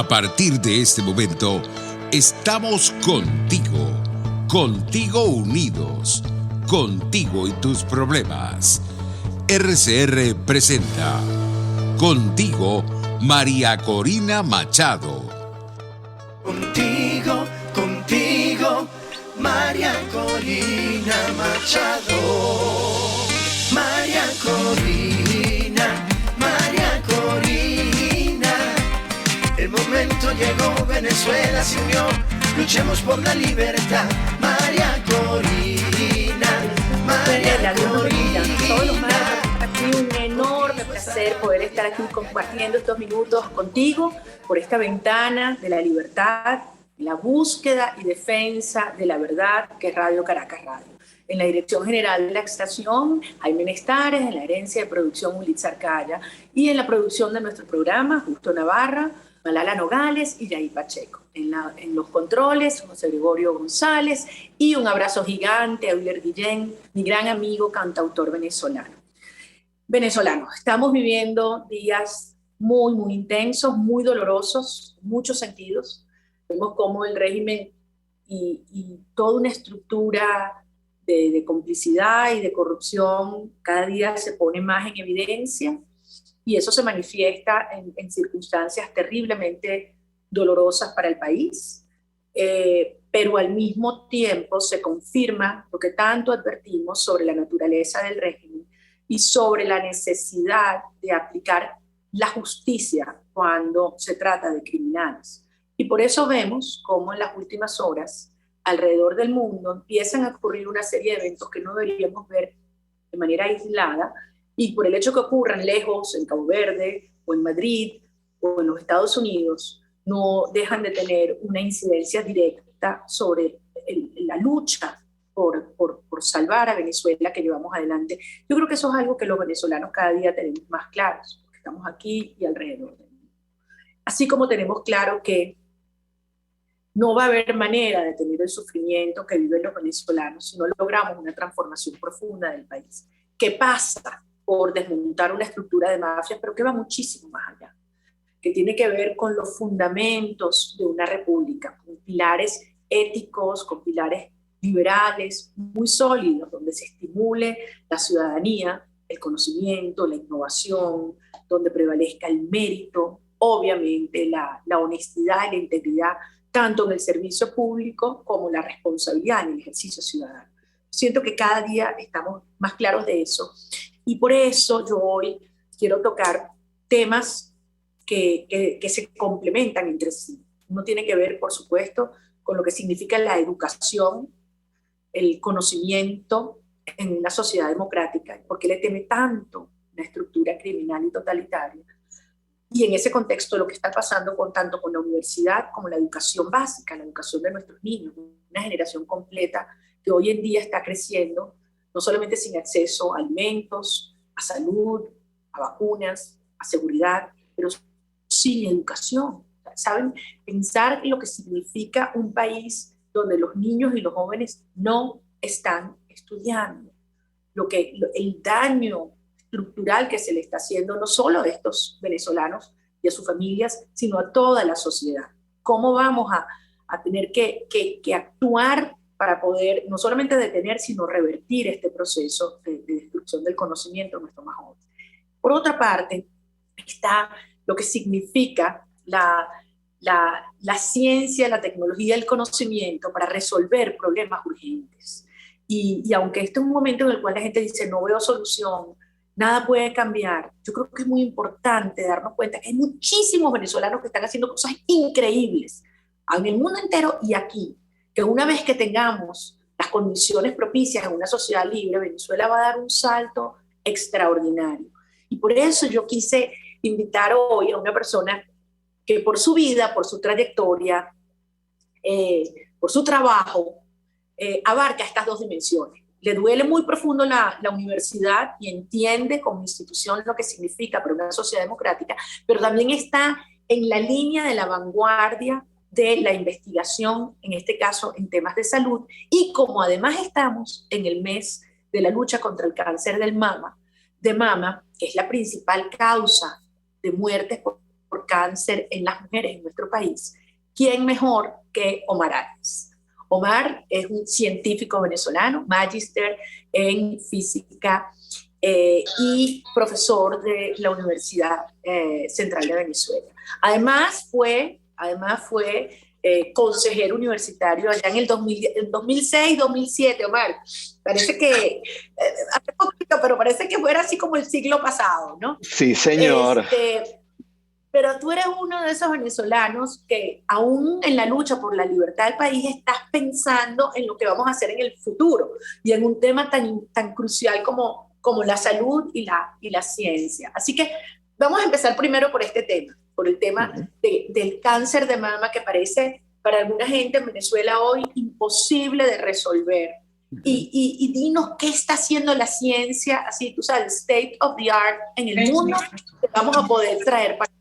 A partir de este momento, estamos contigo, contigo unidos, contigo y tus problemas. RCR presenta Contigo, María Corina Machado. Contigo, contigo, María Corina Machado. María Corina, María Corina. El momento llegó, Venezuela se unió. Luchemos por la libertad. María Corina, María Corina. Todos los martes, aquí un enorme placer poder estar aquí compartiendo estos minutos contigo por esta ventana de la libertad, la búsqueda y defensa de la verdad que es Radio Caracas Radio. En la dirección general de la estación, Jaime Nestares, en la herencia de producción, Ulitza Arcaya, y en la producción de nuestro programa, Justo Navarra, Malala Nogales y Yair Pacheco. En los controles, José Gregorio González, y un abrazo gigante a Euler Guillén, mi gran amigo cantautor venezolano. Venezolanos, estamos viviendo días muy, muy intensos, muy dolorosos, en muchos sentidos. Vemos cómo el régimen y toda una estructura de complicidad y de corrupción cada día se pone más en evidencia, y eso se manifiesta en circunstancias terriblemente dolorosas para el país, pero al mismo tiempo se confirma lo que tanto advertimos sobre la naturaleza del régimen y sobre la necesidad de aplicar la justicia cuando se trata de criminales. Y por eso vemos cómo en las últimas horas alrededor del mundo empiezan a ocurrir una serie de eventos que no deberíamos ver de manera aislada, y por el hecho que ocurran lejos, en Cabo Verde, o en Madrid, o en los Estados Unidos, no dejan de tener una incidencia directa sobre la lucha por salvar a Venezuela que llevamos adelante. Yo creo que eso es algo que los venezolanos cada día tenemos más claros, porque estamos aquí y alrededor del mundo. Así como tenemos claro que no va a haber manera de tener el sufrimiento que viven los venezolanos si no logramos una transformación profunda del país, que pasa por desmontar una estructura de mafias, pero que va muchísimo más allá, que tiene que ver con los fundamentos de una república, con pilares éticos, con pilares liberales muy sólidos, donde se estimule la ciudadanía, el conocimiento, la innovación, donde prevalezca el mérito, obviamente la honestidad y la integridad, tanto en el servicio público como la responsabilidad en el ejercicio ciudadano. Siento que cada día estamos más claros de eso, y por eso yo hoy quiero tocar temas que se complementan entre sí. Uno tiene que ver, por supuesto, con lo que significa la educación, el conocimiento en una sociedad democrática, por qué le teme tanto una estructura criminal y totalitaria. Y en ese contexto lo que está pasando tanto con la universidad como la educación básica, la educación de nuestros niños, una generación completa que hoy en día está creciendo, no solamente sin acceso a alimentos, a salud, a vacunas, a seguridad, pero sin educación. ¿Saben? Pensar lo que significa un país donde los niños y los jóvenes no están estudiando, el daño estructural que se le está haciendo no solo a estos venezolanos y a sus familias, sino a toda la sociedad. ¿Cómo vamos a tener que actuar para poder no solamente detener, sino revertir este proceso de destrucción del conocimiento de nuestros más jóvenes? Por otra parte, está lo que significa la ciencia, la tecnología, el conocimiento para resolver problemas urgentes. Y aunque este es un momento en el cual la gente dice, no veo solución, nada puede cambiar, yo creo que es muy importante darnos cuenta que hay muchísimos venezolanos que están haciendo cosas increíbles en el mundo entero y aquí, que una vez que tengamos las condiciones propicias en una sociedad libre, Venezuela va a dar un salto extraordinario. Y por eso yo quise invitar hoy a una persona que por su vida, por su trayectoria, por su trabajo, abarca estas dos dimensiones. Le duele muy profundo la universidad y entiende como institución lo que significa para una sociedad democrática, pero también está en la línea de la vanguardia de la investigación, en este caso en temas de salud, y como además estamos en el mes de la lucha contra el cáncer de mama, que es la principal causa de muertes por por cáncer en las mujeres en nuestro país, ¿quién mejor que Omar Arias? Omar es un científico venezolano, magíster en física y profesor de la Universidad Central de Venezuela. Además fue consejero universitario allá en el 2006-2007, Omar. Parece que, hace poquito, pero parece que fuera así como el siglo pasado, ¿no? Sí, señor. Pero tú eres uno de esos venezolanos que aún en la lucha por la libertad del país estás pensando en lo que vamos a hacer en el futuro y en un tema tan crucial como la salud y la ciencia. Así que vamos a empezar primero por este tema, por el tema del cáncer de mama, que parece para alguna gente en Venezuela hoy imposible de resolver. Y dinos qué está haciendo la ciencia, así tú sabes, state of the art en el mundo, que vamos a poder traer para Venezuela.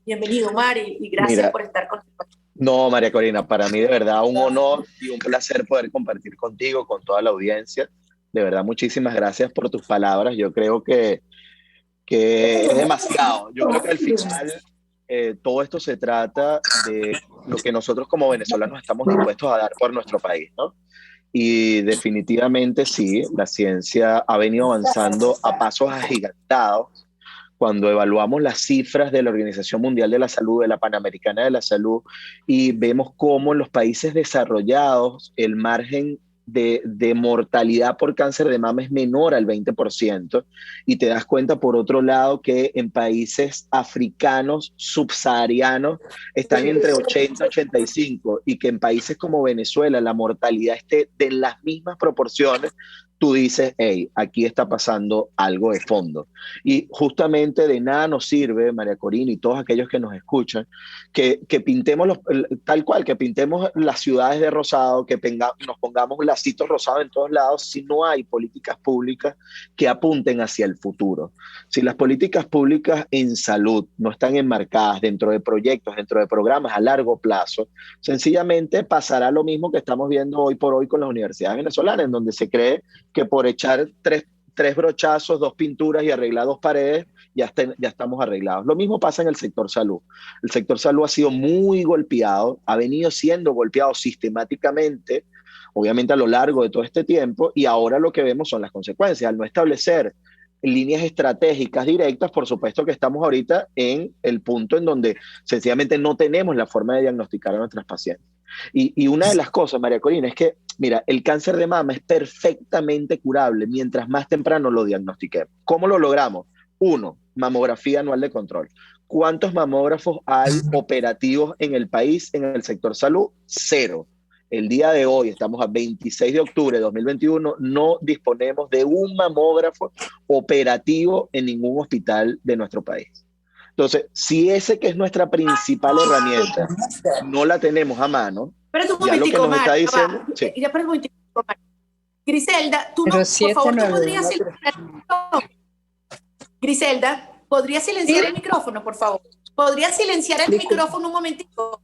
Bienvenido, Mari, y gracias por estar contigo. No, María Corina, para mí de verdad un honor y un placer poder compartir contigo, con toda la audiencia. De verdad, muchísimas gracias por tus palabras. Yo creo que es demasiado. Yo creo que al final todo esto se trata de lo que nosotros como venezolanos estamos dispuestos a dar por nuestro país, ¿no? Y definitivamente sí, la ciencia ha venido avanzando a pasos agigantados. Cuando evaluamos las cifras de la Organización Mundial de la Salud, de la Panamericana de la Salud, y vemos cómo en los países desarrollados el margen de mortalidad por cáncer de mama es menor al 20%, y te das cuenta, por otro lado, que en países africanos subsaharianos están entre 80 y 85, y que en países como Venezuela la mortalidad esté de las mismas proporciones, tú dices, hey, aquí está pasando algo de fondo. Y justamente de nada nos sirve, María Corina y todos aquellos que nos escuchan, que pintemos tal cual, que pintemos las ciudades de rosado, que nos pongamos lacitos rosados en todos lados, si no hay políticas públicas que apunten hacia el futuro. Si las políticas públicas en salud no están enmarcadas dentro de proyectos, dentro de programas a largo plazo, sencillamente pasará lo mismo que estamos viendo hoy por hoy con las universidades venezolanas, en donde se cree que por echar tres brochazos, 2 pinturas y arreglar 2 paredes, ya estamos arreglados. Lo mismo pasa en el sector salud. El sector salud ha sido muy golpeado, ha venido siendo golpeado sistemáticamente, obviamente a lo largo de todo este tiempo, y ahora lo que vemos son las consecuencias. Al no establecer líneas estratégicas directas, por supuesto que estamos ahorita en el punto en donde sencillamente no tenemos la forma de diagnosticar a nuestras pacientes. Y una de las cosas, María Corina, es que, mira, el cáncer de mama es perfectamente curable mientras más temprano lo diagnostiquemos. ¿Cómo lo logramos? 1, mamografía anual de control. ¿Cuántos mamógrafos hay operativos en el país, en el sector salud? 0. El día de hoy, estamos a 26 de octubre de 2021, no disponemos de un mamógrafo operativo en ningún hospital de nuestro país. Entonces, si ese que es nuestra principal herramienta no la tenemos a mano, ya lo que nos está diciendo... Sí. Griselda, tú no, por favor, tú podrías silenciar el micrófono. Griselda, ¿podrías silenciar el micrófono, por favor? ¿Podrías silenciar el micrófono un momentito?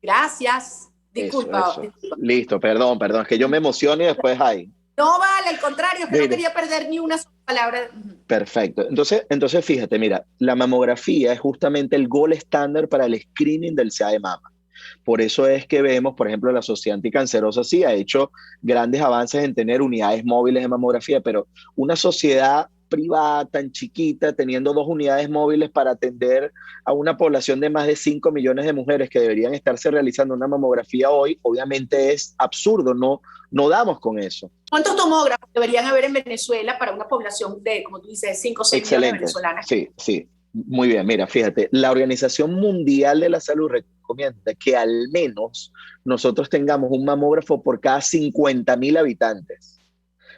Gracias. Disculpa. Eso. Listo, perdón, es que yo me emociono y después hay... No vale, al contrario, es que no quería perder ni una sola palabra. Perfecto. Entonces, fíjate, mira, la mamografía es justamente el gold estándar para el screening del CA de mama. Por eso es que vemos, por ejemplo, la Sociedad Anticancerosa sí ha hecho grandes avances en tener unidades móviles de mamografía, pero una sociedad privada tan chiquita, teniendo 2 unidades móviles para atender a una población de más de 5 millones de mujeres que deberían estarse realizando una mamografía hoy, obviamente es absurdo, no damos con eso. ¿Cuántos tomógrafos deberían haber en Venezuela para una población de, como tú dices, 5 o 6 millones de venezolanas? Sí, muy bien. Mira, fíjate, la Organización Mundial de la Salud recomienda que al menos nosotros tengamos un mamógrafo por cada 50,000 habitantes.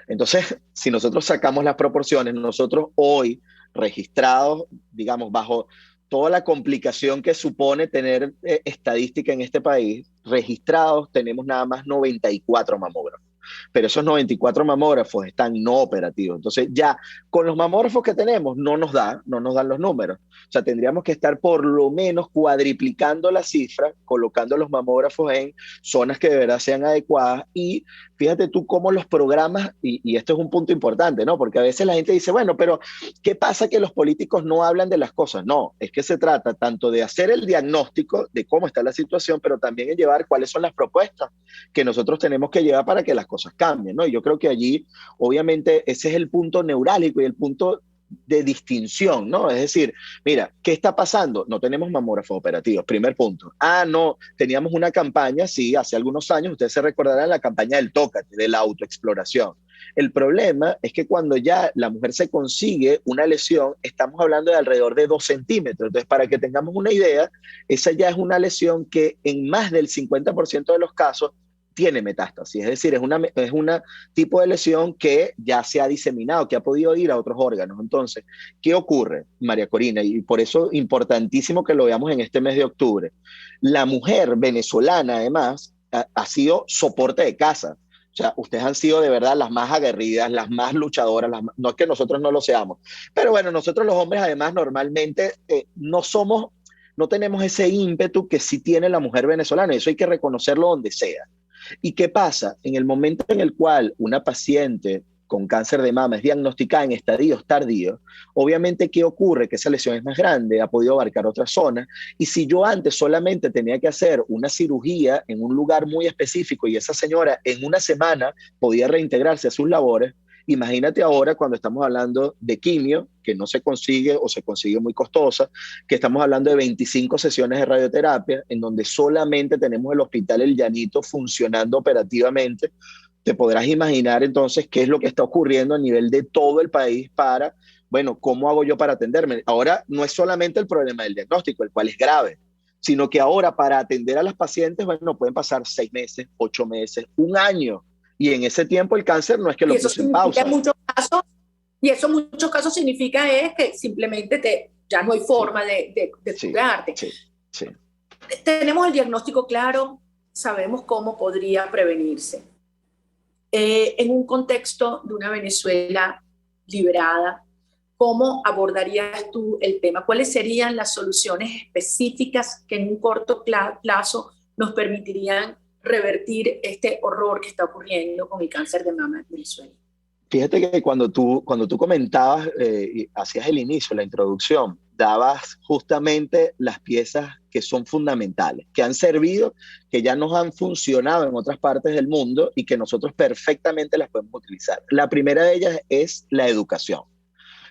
Entonces, si nosotros sacamos las proporciones, nosotros hoy registrados, digamos, bajo toda la complicación que supone tener estadística en este país, registrados tenemos nada más 94 mamógrafos. pero esos 94 mamógrafos están no operativos. Entonces ya con los mamógrafos que tenemos no nos dan los números. O sea, tendríamos que estar por lo menos cuadriplicando la cifra, colocando los mamógrafos en zonas que de verdad sean adecuadas. Y fíjate tú cómo los programas, y esto es un punto importante, ¿no? Porque a veces la gente dice, bueno, pero ¿qué pasa que los políticos no hablan de las cosas? No, es que se trata tanto de hacer el diagnóstico de cómo está la situación, pero también en llevar cuáles son las propuestas que nosotros tenemos que llevar para que las cosas cambien, ¿no? Y yo creo que allí, obviamente, ese es el punto neurálgico y el punto de distinción, ¿no? Es decir, mira, ¿qué está pasando? No tenemos mamógrafos operativos, primer punto. No, teníamos una campaña, sí, hace algunos años, ustedes se recordarán la campaña del Tócate, de la autoexploración. El problema es que cuando ya la mujer se consigue una lesión, estamos hablando de alrededor de 2 centímetros. Entonces, para que tengamos una idea, esa ya es una lesión que en más del 50% de los casos tiene metástasis, es decir, es una tipo de lesión que ya se ha diseminado, que ha podido ir a otros órganos. Entonces, ¿qué ocurre, María Corina? Y por eso es importantísimo que lo veamos en este mes de octubre. La mujer venezolana, además, ha sido soporte de casa. O sea, ustedes han sido de verdad las más aguerridas, las más luchadoras, no es que nosotros no lo seamos, pero bueno, nosotros los hombres además normalmente no tenemos ese ímpetu que sí tiene la mujer venezolana, y eso hay que reconocerlo donde sea. ¿Y qué pasa? En el momento en el cual una paciente con cáncer de mama es diagnosticada en estadios tardíos, obviamente, ¿qué ocurre? Que esa lesión es más grande, ha podido abarcar otras zonas, y si yo antes solamente tenía que hacer una cirugía en un lugar muy específico y esa señora en una semana podía reintegrarse a sus labores, imagínate ahora cuando estamos hablando de quimio, que no se consigue o se consigue muy costosa, que estamos hablando de 25 sesiones de radioterapia, en donde solamente tenemos el Hospital El Llanito funcionando operativamente. Te podrás imaginar entonces qué es lo que está ocurriendo a nivel de todo el país para, bueno, ¿cómo hago yo para atenderme? Ahora no es solamente el problema del diagnóstico, el cual es grave, sino que ahora para atender a las pacientes, bueno, pueden pasar 6 meses, 8 meses, 1 año. Y en ese tiempo el cáncer no es que lo puse en pausa. Y eso en muchos casos significa es que simplemente ya no hay forma de curarte. Sí. Tenemos el diagnóstico claro, sabemos cómo podría prevenirse. En un contexto de una Venezuela liberada, ¿cómo abordarías tú el tema? ¿Cuáles serían las soluciones específicas que en un corto plazo nos permitirían revertir este horror que está ocurriendo con el cáncer de mama en Venezuela? Fíjate que cuando tú comentabas, hacías el inicio, la introducción, dabas justamente las piezas que son fundamentales, que han servido, que ya nos han funcionado en otras partes del mundo y que nosotros perfectamente las podemos utilizar. La primera de ellas es la educación.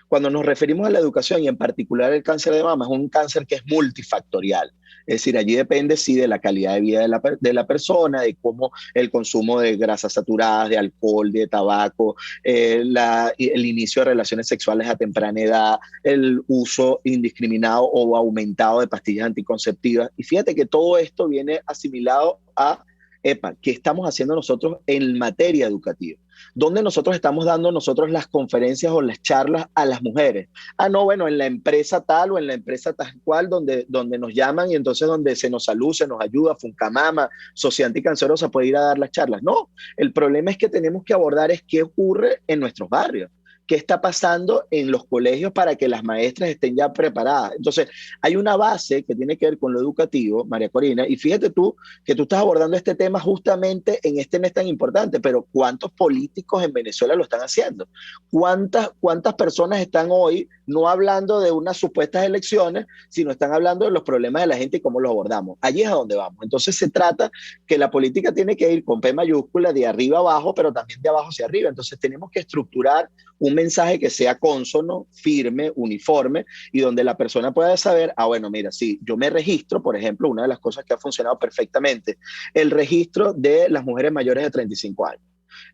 Cuando nos referimos a la educación y en particular el cáncer de mama, es un cáncer que es multifactorial. Es decir, allí depende sí de la calidad de vida de la persona, de cómo el consumo de grasas saturadas, de alcohol, de tabaco, el inicio de relaciones sexuales a temprana edad, el uso indiscriminado o aumentado de pastillas anticonceptivas. Y fíjate que todo esto viene asimilado a ¿qué estamos haciendo nosotros en materia educativa? ¿Dónde nosotros estamos dando las conferencias o las charlas a las mujeres? No, bueno, en la empresa tal o en la empresa tal cual, donde nos llaman y entonces donde se nos saluda, se nos ayuda, Funcamama, Sociedad Anticancerosa puede ir a dar las charlas. No, el problema es que tenemos que abordar es qué ocurre en nuestros barrios. ¿Qué está pasando en los colegios para que las maestras estén ya preparadas? Entonces, hay una base que tiene que ver con lo educativo, María Corina, y fíjate tú que tú estás abordando este tema justamente en este mes tan importante, pero ¿cuántos políticos en Venezuela lo están haciendo? ¿Cuántas personas están hoy no hablando de unas supuestas elecciones, sino están hablando de los problemas de la gente y cómo los abordamos? Allí es a donde vamos. Entonces, se trata que la política tiene que ir con P mayúscula, de arriba abajo, pero también de abajo hacia arriba. Entonces, tenemos que estructurar un mensaje que sea consono, firme, uniforme, y donde la persona pueda saber, bueno, mira, si yo me registro, por ejemplo, una de las cosas que ha funcionado perfectamente, el registro de las mujeres mayores de 35 años.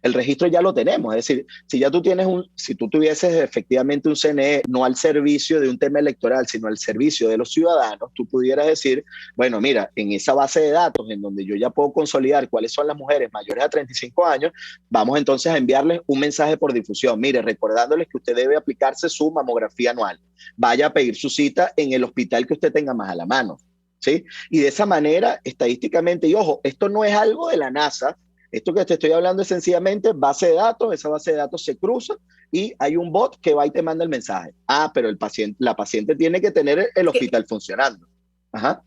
El registro ya lo tenemos, es decir, si tú tuvieses efectivamente un CNE no al servicio de un tema electoral, sino al servicio de los ciudadanos, tú pudieras decir, bueno, mira, en esa base de datos en donde yo ya puedo consolidar cuáles son las mujeres mayores a 35 años, vamos entonces a enviarles un mensaje por difusión, mire, recordándoles que usted debe aplicarse su mamografía anual, vaya a pedir su cita en el hospital que usted tenga más a la mano, ¿sí? Y de esa manera, estadísticamente, y ojo, esto no es algo de la NASA, Esto que te estoy hablando es sencillamente base de datos, esa base de datos se cruza y hay un bot que va y te manda el mensaje. Ah, pero la paciente tiene que tener el hospital funcionando. Ajá.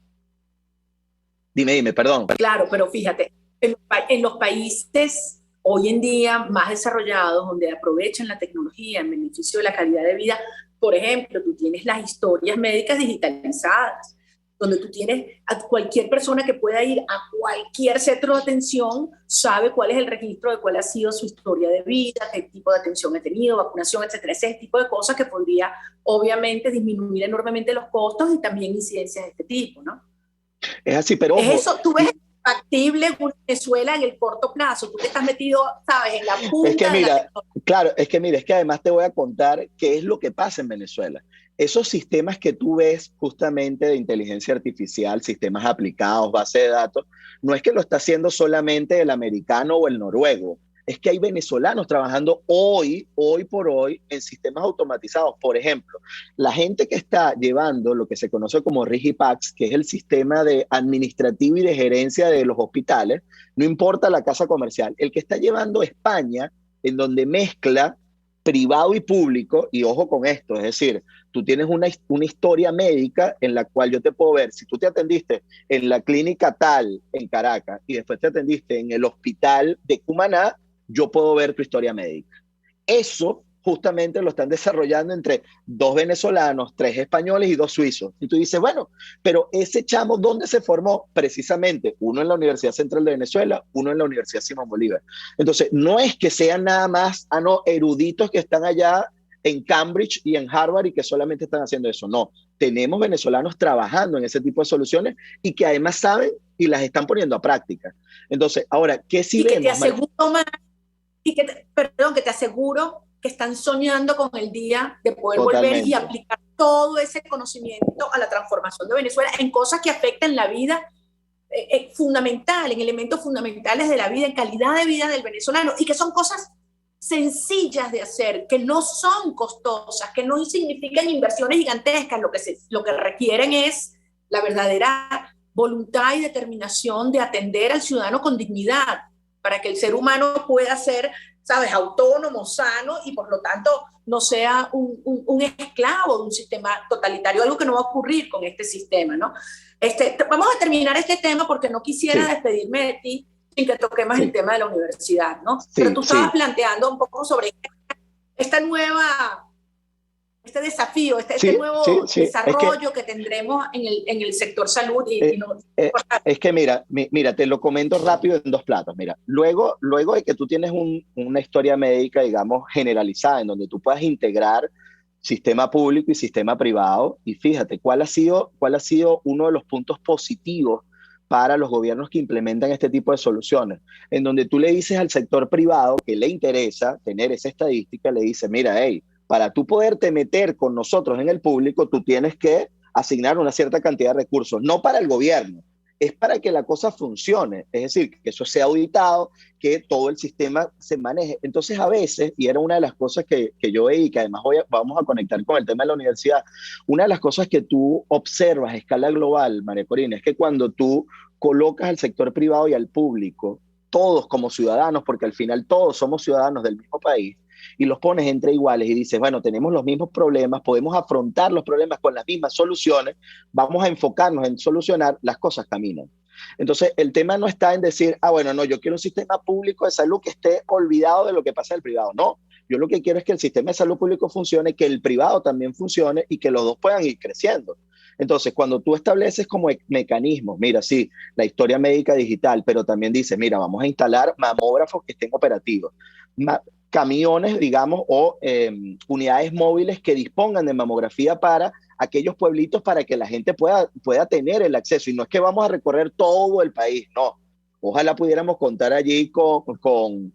Dime, perdón. Claro, pero fíjate, en los países hoy en día más desarrollados, donde aprovechan la tecnología en beneficio de la calidad de vida, por ejemplo, tú tienes las historias médicas digitalizadas, donde tú tienes a cualquier persona que pueda ir a cualquier centro de atención, sabe cuál es el registro de cuál ha sido su historia de vida, qué tipo de atención ha tenido, vacunación, etcétera. Ese tipo de cosas que podría, obviamente, disminuir enormemente los costos y también incidencias de este tipo, ¿no? Es así, pero ojo. Es eso, tú ves factible Venezuela en el corto plazo, tú que estás metido, sabes, en la punta es que de mira, claro, es que además te voy a contar qué es lo que pasa en Venezuela. Esos sistemas que tú ves justamente de inteligencia artificial, sistemas aplicados, base de datos, no es que lo está haciendo solamente el americano o el noruego, es que hay venezolanos trabajando hoy por hoy en sistemas automatizados. Por ejemplo, la gente que está llevando lo que se conoce como Rigipax, que es el sistema de administrativo y de gerencia de los hospitales, no importa la casa comercial, el que está llevando España, en donde mezcla privado y público, y ojo con esto, es decir, tú tienes una historia médica en la cual yo te puedo ver, si tú te atendiste en la clínica tal en Caracas y después te atendiste en el hospital de Cumaná, yo puedo ver tu historia médica. Eso justamente lo están desarrollando entre 2 venezolanos, 3 españoles y 2 suizos. Y tú dices, bueno, pero ese chamo, ¿dónde se formó? Precisamente, uno en la Universidad Central de Venezuela, uno en la Universidad Simón Bolívar. Entonces, no es que sean nada más, eruditos que están allá en Cambridge y en Harvard y que solamente están haciendo eso. No, tenemos venezolanos trabajando en ese tipo de soluciones y que además saben y las están poniendo a práctica. Entonces, ahora, ¿qué sí vemos? Que te aseguro, que te aseguro que están soñando con el día de poder volver y aplicar todo ese conocimiento a la transformación de Venezuela en cosas que afectan la vida fundamental, en elementos fundamentales de la vida, en calidad de vida del venezolano, y que son cosas sencillas de hacer, que no son costosas, que no significan inversiones gigantescas. Lo que requieren es la verdadera voluntad y determinación de atender al ciudadano con dignidad, para que el ser humano pueda ser, sabes, autónomo, sano y por lo tanto no sea un esclavo de un sistema totalitario, algo que no va a ocurrir con este sistema, ¿no? Vamos a terminar este tema porque no quisiera despedirme de ti sin que toquemos el tema de la universidad, ¿no? Pero tú estabas planteando un poco sobre este desafío, este nuevo desarrollo que tendremos en el sector salud. Es que mira, te lo comento rápido en 2 platos. Mira, luego de que tú tienes una historia médica, digamos, generalizada, en donde tú puedas integrar sistema público y sistema privado, y fíjate, ¿cuál ha sido uno de los puntos positivos para los gobiernos que implementan este tipo de soluciones? En donde tú le dices al sector privado que le interesa tener esa estadística, le dices, mira, hey, para tú poderte meter con nosotros en el público, tú tienes que asignar una cierta cantidad de recursos, no para el gobierno, es para que la cosa funcione, es decir, que eso sea auditado, que todo el sistema se maneje. Entonces a veces, y era una de las cosas que yo veí, que además vamos a conectar con el tema de la universidad, una de las cosas que tú observas a escala global, María Corina, es que cuando tú colocas al sector privado y al público, todos como ciudadanos, porque al final todos somos ciudadanos del mismo país, y los pones entre iguales y dices, bueno, tenemos los mismos problemas, podemos afrontar los problemas con las mismas soluciones, vamos a enfocarnos en solucionar, las cosas caminan. Entonces, el tema no está en decir, bueno, no, yo quiero un sistema público de salud que esté olvidado de lo que pasa en el privado. No, yo lo que quiero es que el sistema de salud público funcione, que el privado también funcione y que los dos puedan ir creciendo. Entonces, cuando tú estableces como mecanismos, mira, sí, la historia médica digital, pero también dices, mira, vamos a instalar mamógrafos que estén operativos, camiones, digamos, o unidades móviles que dispongan de mamografía para aquellos pueblitos para que la gente pueda tener el acceso. Y no es que vamos a recorrer todo el país, no. Ojalá pudiéramos contar allí con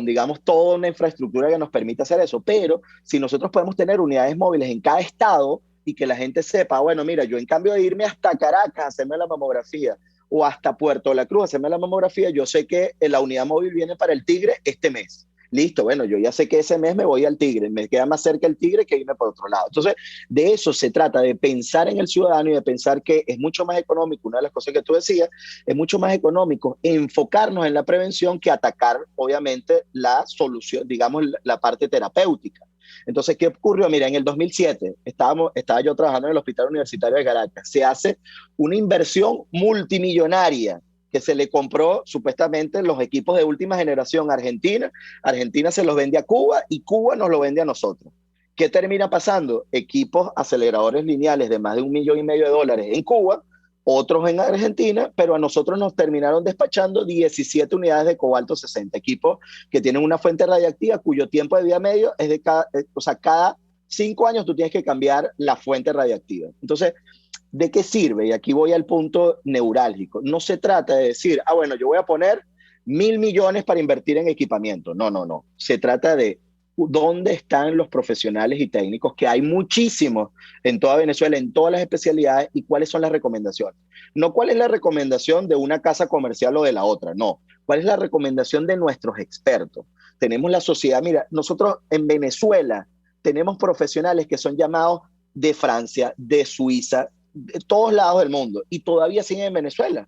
digamos, toda una infraestructura que nos permita hacer eso. Pero si nosotros podemos tener unidades móviles en cada estado y que la gente sepa, bueno, mira, yo en cambio de irme hasta Caracas a hacerme la mamografía o hasta Puerto La Cruz a hacerme la mamografía, yo sé que la unidad móvil viene para el Tigre este mes. Listo, bueno, yo ya sé que ese mes me voy al Tigre, me queda más cerca el Tigre que irme por otro lado. Entonces, de eso se trata, de pensar en el ciudadano y de pensar que es mucho más económico, una de las cosas que tú decías, es mucho más económico enfocarnos en la prevención que atacar, obviamente, la solución, digamos, la parte terapéutica. Entonces, ¿qué ocurrió? Mira, en el 2007 estaba yo trabajando en el Hospital Universitario de Caracas. Se hace una inversión multimillonaria que se le compró supuestamente los equipos de última generación a Argentina. Argentina se los vende a Cuba y Cuba nos lo vende a nosotros. ¿Qué termina pasando? Equipos aceleradores lineales de más de $1,500,000 en Cuba, otros en Argentina, pero a nosotros nos terminaron despachando 17 unidades de cobalto 60, equipos que tienen una fuente radiactiva cuyo tiempo de vida medio es de cada 5 años tú tienes que cambiar la fuente radiactiva. Entonces, ¿de qué sirve? Y aquí voy al punto neurálgico. No se trata de decir, bueno, yo voy a poner 1.000 millones para invertir en equipamiento. No, no, no. Se trata de dónde están los profesionales y técnicos, que hay muchísimos en toda Venezuela, en todas las especialidades, y cuáles son las recomendaciones. No cuál es la recomendación de una casa comercial o de la otra, no. ¿Cuál es la recomendación de nuestros expertos? Tenemos la sociedad, mira, nosotros en Venezuela tenemos profesionales que son llamados de Francia, de Suiza, de todos lados del mundo, y todavía siguen en Venezuela,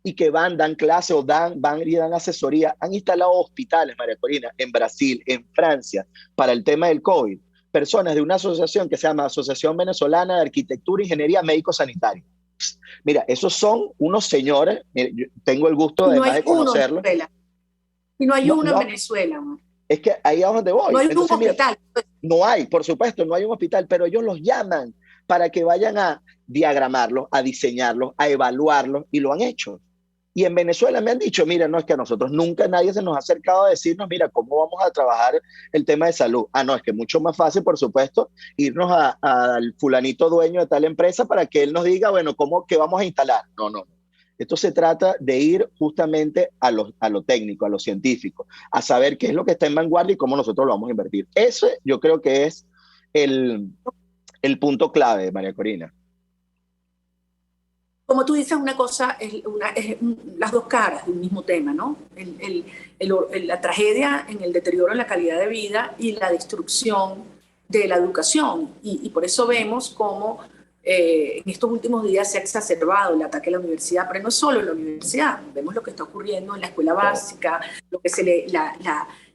y que dan clase o van y dan asesoría. Han instalado hospitales, María Corina, en Brasil, en Francia, para el tema del COVID. Personas de una asociación que se llama Asociación Venezolana de Arquitectura e Ingeniería Médico-Sanitaria. Mira, esos son unos señores, yo tengo el gusto además de conocerlos. Y no hay uno en Venezuela. Es que ahí es donde voy. No hay un hospital. Mira, no hay, por supuesto, no hay un hospital, pero ellos los llaman para que vayan a diagramarlos, a diseñarlos, a evaluarlos, y lo han hecho. Y en Venezuela me han dicho, mira, no, es que a nosotros nunca nadie se nos ha acercado a decirnos, mira, ¿cómo vamos a trabajar el tema de salud? No, es que es mucho más fácil, por supuesto, irnos al fulanito dueño de tal empresa para que él nos diga, bueno, ¿qué vamos a instalar? No, no. Esto se trata de ir justamente a lo técnico, a lo científico, a saber qué es lo que está en vanguardia y cómo nosotros lo vamos a invertir. Ese yo creo que es el punto clave, María Corina. Como tú dices, una cosa es las dos caras del mismo tema, ¿no? La tragedia en el deterioro en la calidad de vida y la destrucción de la educación. Y por eso vemos cómo en estos últimos días se ha exacerbado el ataque a la universidad, pero no solo en la universidad. Vemos lo que está ocurriendo en la escuela básica, lo que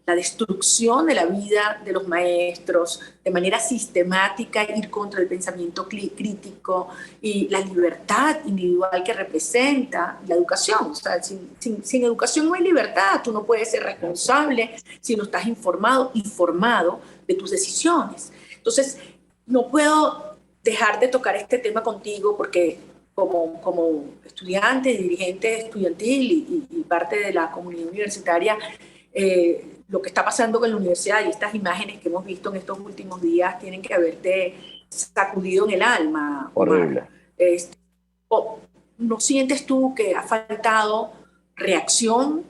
la destrucción de la vida de los maestros, de manera sistemática, ir contra el pensamiento crítico y la libertad individual que representa la educación. O sea, sin educación no hay libertad, tú no puedes ser responsable si no estás informado de tus decisiones. Entonces, no puedo dejar de tocar este tema contigo porque como estudiante, dirigente estudiantil y parte de la comunidad universitaria, lo que está pasando con la universidad y estas imágenes que hemos visto en estos últimos días tienen que haberte sacudido en el alma. Horrible. ¿No sientes tú que ha faltado reacción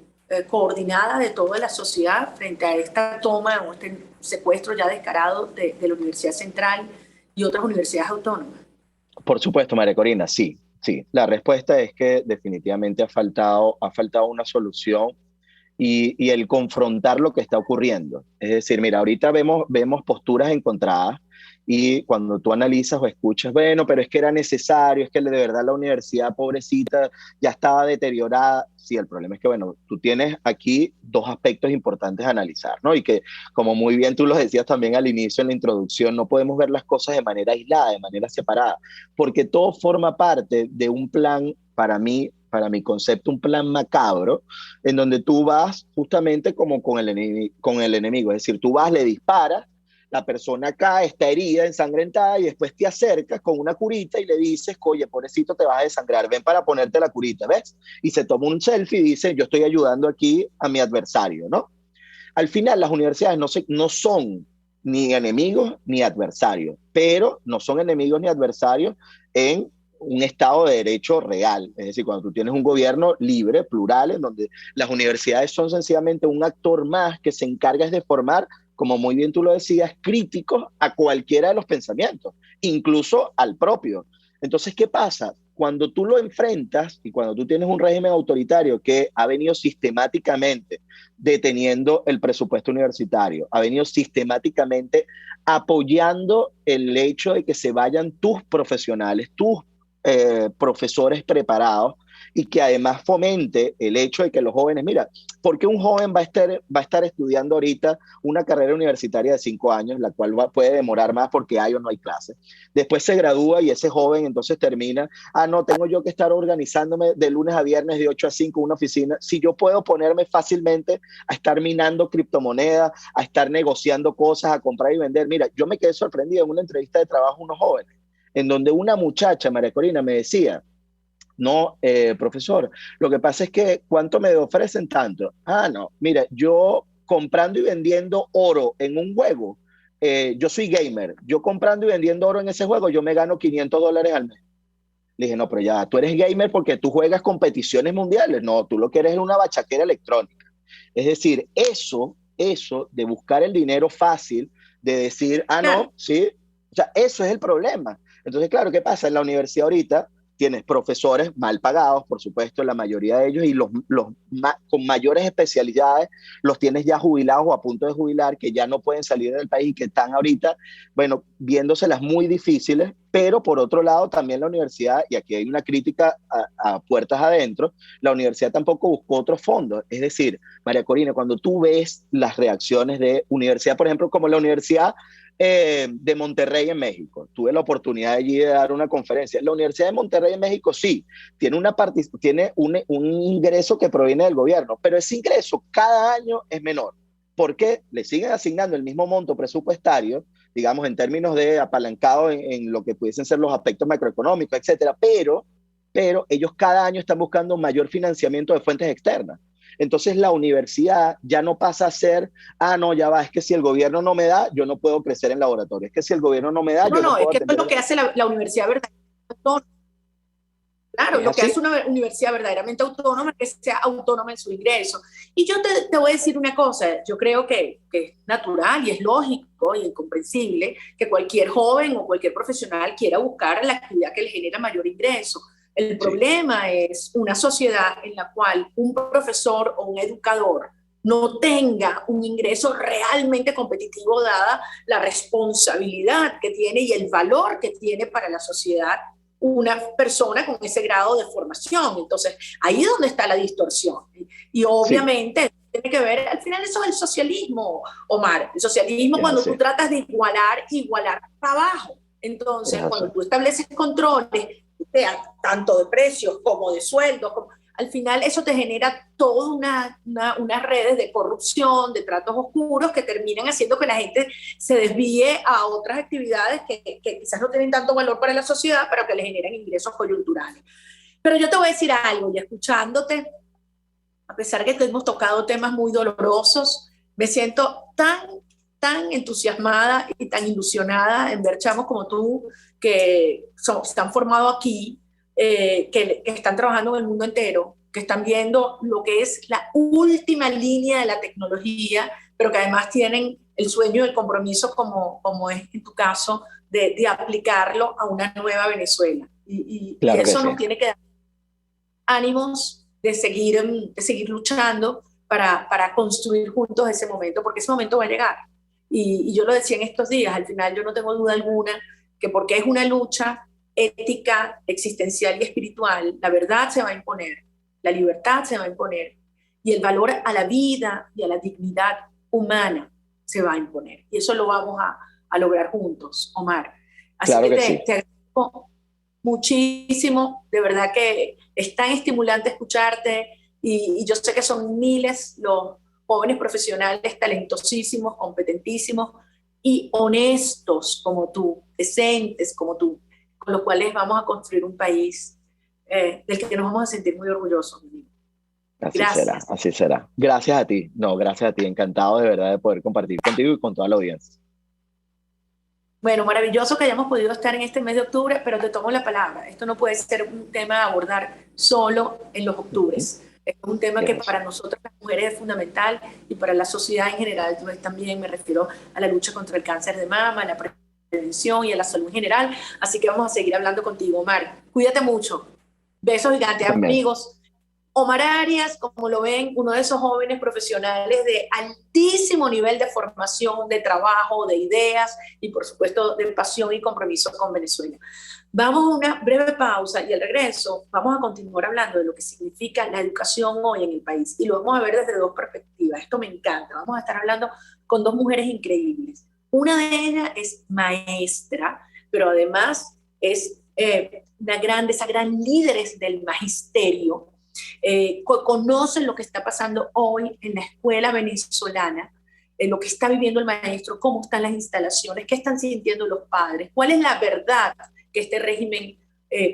coordinada de toda la sociedad frente a esta toma o este secuestro ya descarado de la Universidad Central y otras universidades autónomas? Por supuesto, María Corina, sí. La respuesta es que definitivamente ha faltado una solución y el confrontar lo que está ocurriendo. Es decir, mira, ahorita vemos posturas encontradas y cuando tú analizas o escuchas, bueno, pero es que era necesario, es que de verdad la universidad, pobrecita, ya estaba deteriorada. Sí, el problema es que, bueno, tú tienes aquí dos aspectos importantes a analizar, ¿no? Y que, como muy bien tú lo decías también al inicio en la introducción, no podemos ver las cosas de manera aislada, de manera separada, porque todo forma parte de un plan, para mi concepto, un plan macabro, en donde tú vas justamente como con el enemigo, es decir, tú vas, le disparas, la persona acá está herida, ensangrentada, y después te acercas con una curita y le dices, oye, pobrecito, te vas a desangrar, ven para ponerte la curita, ¿ves? Y se toma un selfie y dice, yo estoy ayudando aquí a mi adversario, ¿no? Al final, las universidades no son ni enemigos ni adversarios, pero no son enemigos ni adversarios en un Estado de Derecho real. Es decir, cuando tú tienes un gobierno libre, plural, en donde las universidades son sencillamente un actor más que se encarga de formar, como muy bien tú lo decías, críticos a cualquiera de los pensamientos, incluso al propio. Entonces, ¿qué pasa? Cuando tú lo enfrentas y cuando tú tienes un régimen autoritario que ha venido sistemáticamente deteniendo el presupuesto universitario, ha venido sistemáticamente apoyando el hecho de que se vayan tus profesionales, tus profesores preparados, y que además fomente el hecho de que los jóvenes, mira, ¿por qué un joven va a estar estudiando ahorita una carrera universitaria de 5 años, la cual puede demorar más porque hay o no hay clases? Después se gradúa y ese joven entonces termina, no, tengo yo que estar organizándome de lunes a viernes de 8 a 5 en una oficina, si yo puedo ponerme fácilmente a estar minando criptomonedas, a estar negociando cosas, a comprar y vender. Mira, yo me quedé sorprendido en una entrevista de trabajo a unos jóvenes, en donde una muchacha, María Corina, me decía, no, profesor, lo que pasa es que ¿cuánto me ofrecen tanto? No, mira, yo comprando y vendiendo oro en un juego, yo soy gamer, yo comprando y vendiendo oro en ese juego, yo me gano $500 al mes. Le dije, no, pero ya, tú eres gamer porque tú juegas competiciones mundiales, no, tú lo que eres es una bachaquera electrónica. Es decir, eso de buscar el dinero fácil, de decir, no, sí, o sea, eso es el problema. Entonces, claro, ¿qué pasa? En la universidad ahorita tienes profesores mal pagados, por supuesto, la mayoría de ellos, y con mayores especialidades los tienes ya jubilados o a punto de jubilar, que ya no pueden salir del país y que están ahorita, bueno, viéndoselas muy difíciles, pero por otro lado también la universidad, y aquí hay una crítica a puertas adentro, la universidad tampoco buscó otros fondos. Es decir, María Corina, cuando tú ves las reacciones de universidad, por ejemplo, como la Universidad de Monterrey en México. Tuve la oportunidad allí de dar una conferencia. La Universidad de Monterrey en México sí, tiene un ingreso que proviene del gobierno, pero ese ingreso cada año es menor. ¿Por qué? Le siguen asignando el mismo monto presupuestario, digamos, en términos de apalancado en lo que pudiesen ser los aspectos macroeconómicos, etcétera, pero ellos cada año están buscando mayor financiamiento de fuentes externas. Entonces la universidad ya no pasa a ser, no, ya va, es que si el gobierno no me da, yo no puedo crecer en laboratorio. Es que si el gobierno no me da, yo no puedo es que eso es lo que hace la universidad verdaderamente autónoma. Claro, lo que hace una universidad verdaderamente autónoma es que sea autónoma en su ingreso. Y yo te voy a decir una cosa, yo creo que es natural y es lógico y comprensible que cualquier joven o cualquier profesional quiera buscar la actividad que le genera mayor ingreso. El problema es una sociedad en la cual un profesor o un educador no tenga un ingreso realmente competitivo dada la responsabilidad que tiene y el valor que tiene para la sociedad una persona con ese grado de formación. Entonces, ahí es donde está la distorsión. Y obviamente tiene que ver, al final eso es el socialismo, Omar. El socialismo cuando tú tratas de igualar trabajo. Entonces, cuando tú estableces controles, sea tanto de precios como de sueldos, al final eso te genera toda unas redes de corrupción, de tratos oscuros que terminan haciendo que la gente se desvíe a otras actividades que quizás no tienen tanto valor para la sociedad, pero que le generan ingresos coyunturales. Pero yo te voy a decir algo, y escuchándote, a pesar de que hemos tocado temas muy dolorosos, me siento tan entusiasmada y tan ilusionada en ver chamos como tú que están formados aquí, que están trabajando en el mundo entero, que están viendo lo que es la última línea de la tecnología, pero que además tienen el sueño y el compromiso, como es en tu caso, de aplicarlo a una nueva Venezuela. Y eso nos tiene que dar ánimos de seguir luchando para construir juntos ese momento, porque ese momento va a llegar. Y yo lo decía en estos días, al final yo no tengo duda alguna que porque es una lucha ética, existencial y espiritual, la verdad se va a imponer, la libertad se va a imponer y el valor a la vida y a la dignidad humana se va a imponer. Y eso lo vamos a lograr juntos, Omar. Así claro que te agradezco muchísimo, de verdad que es tan estimulante escucharte y yo sé que son miles los jóvenes profesionales talentosísimos, competentísimos y honestos como tú, decentes como tú, con los cuales vamos a construir un país del que nos vamos a sentir muy orgullosos. Así será. Gracias a ti. No, gracias a ti. Encantado de verdad de poder compartir contigo y con toda la audiencia. Bueno, maravilloso que hayamos podido estar en este mes de octubre, pero te tomo la palabra. Esto no puede ser un tema a abordar solo en los octubres. Es un tema que para nosotras las mujeres es fundamental y para la sociedad en general también. Me refiero a la lucha contra el cáncer de mama, la prevención y a la salud en general. Así que vamos a seguir hablando contigo, Omar. Cuídate mucho. Besos gigantes, También. amigos. Omar Arias, como lo ven, uno de esos jóvenes profesionales de altísimo nivel de formación, de trabajo, de ideas y por supuesto de pasión y compromiso con Venezuela. Vamos a una breve pausa y al regreso vamos a continuar hablando de lo que significa la educación hoy en el país y lo vamos a ver desde dos perspectivas. Esto me encanta. Vamos a estar hablando con dos mujeres increíbles. Una de ellas es maestra, pero además es esa gran líder del magisterio. Conocen lo que está pasando hoy en la escuela venezolana, lo que está viviendo el maestro, cómo están las instalaciones, qué están sintiendo los padres, cuál es la verdad que este régimen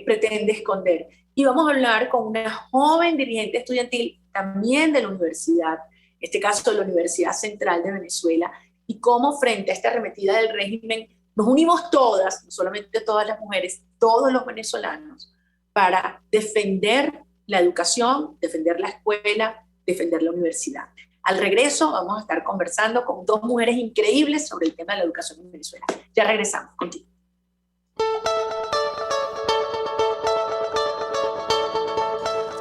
pretende esconder. Y vamos a hablar con una joven dirigente estudiantil también de la universidad, en este caso de la Universidad Central de Venezuela, y cómo frente a esta arremetida del régimen nos unimos todas, no solamente todas las mujeres, todos los venezolanos, para defender la educación, defender la escuela, defender la universidad. Al regreso vamos a estar conversando con dos mujeres increíbles sobre el tema de la educación en Venezuela. Ya regresamos contigo.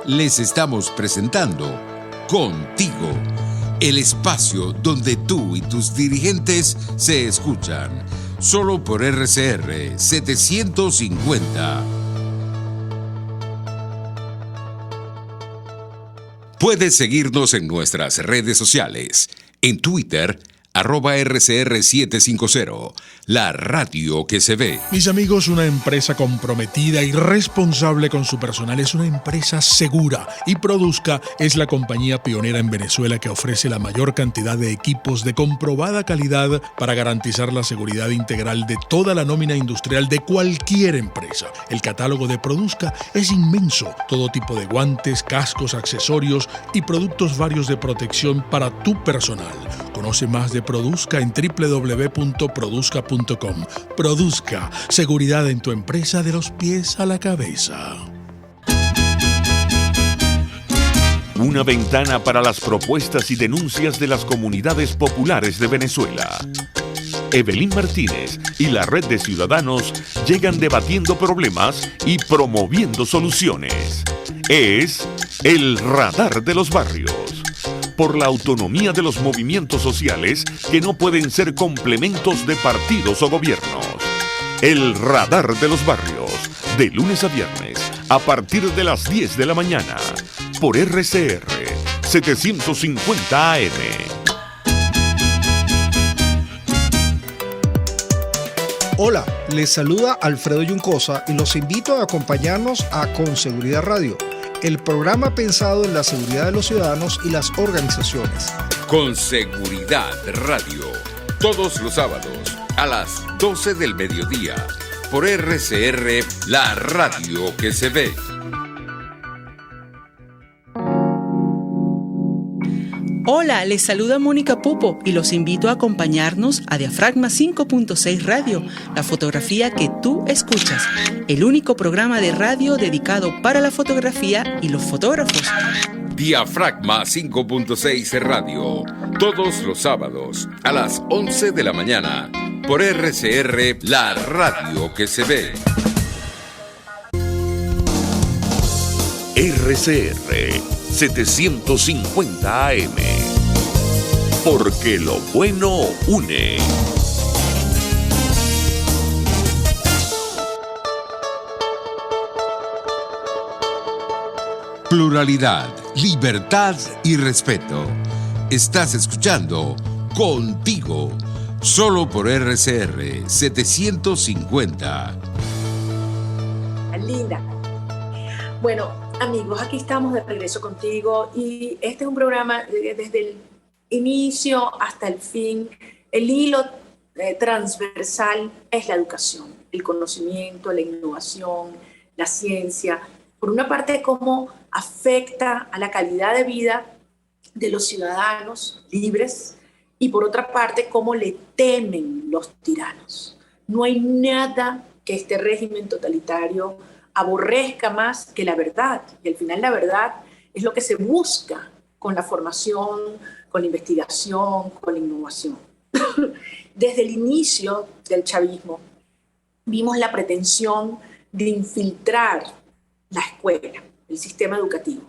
Les estamos presentando Contigo, el espacio donde tú y tus dirigentes se escuchan, solo por RCR 750. Puedes seguirnos en nuestras redes sociales, en Twitter, @RCR750, la radio que se ve. Mis amigos, una empresa comprometida y responsable con su personal es una empresa segura, y Produzca es la compañía pionera en Venezuela que ofrece la mayor cantidad de equipos de comprobada calidad para garantizar la seguridad integral de toda la nómina industrial de cualquier empresa. El catálogo de Produzca es inmenso, todo tipo de guantes, cascos, accesorios y productos varios de protección para tu personal. Conoce más de Produzca en www.produzca.com. Produzca, seguridad en tu empresa de los pies a la cabeza. Una ventana para las propuestas y denuncias de las comunidades populares de Venezuela. Evelyn Martínez y la Red de Ciudadanos llegan debatiendo problemas y promoviendo soluciones. Es el Radar de los Barrios. Por la autonomía de los movimientos sociales que no pueden ser complementos de partidos o gobiernos. El Radar de los Barrios, de lunes a viernes, a partir de las 10 de la mañana, por RCR 750 AM. Hola, les saluda Alfredo Yuncosa y los invito a acompañarnos a Con Seguridad Radio, el programa pensado en la seguridad de los ciudadanos y las organizaciones. Con Seguridad Radio, todos los sábados a las 12 del mediodía, por RCR, la radio que se ve. Hola, les saluda Mónica Pupo y los invito a acompañarnos a Diafragma 5.6 Radio, la fotografía que tú escuchas, el único programa de radio dedicado para la fotografía y los fotógrafos. Diafragma 5.6 Radio, todos los sábados a las 11 de la mañana, por RCR, la radio que se ve. RCR 750 AM. Porque lo bueno une. Pluralidad, libertad y respeto. Estás escuchando Contigo, solo por RCR 750. Linda. Bueno, amigos, aquí estamos de regreso contigo y este es un programa desde el inicio hasta el fin. El hilo transversal es la educación, el conocimiento, la innovación, la ciencia. Por una parte, cómo afecta a la calidad de vida de los ciudadanos libres y por otra parte, cómo le temen los tiranos. No hay nada que este régimen totalitario aborrezca más que la verdad. Y al final la verdad es lo que se busca con la formación, con la investigación, con la innovación. Desde el inicio del chavismo vimos la pretensión de infiltrar la escuela, el sistema educativo.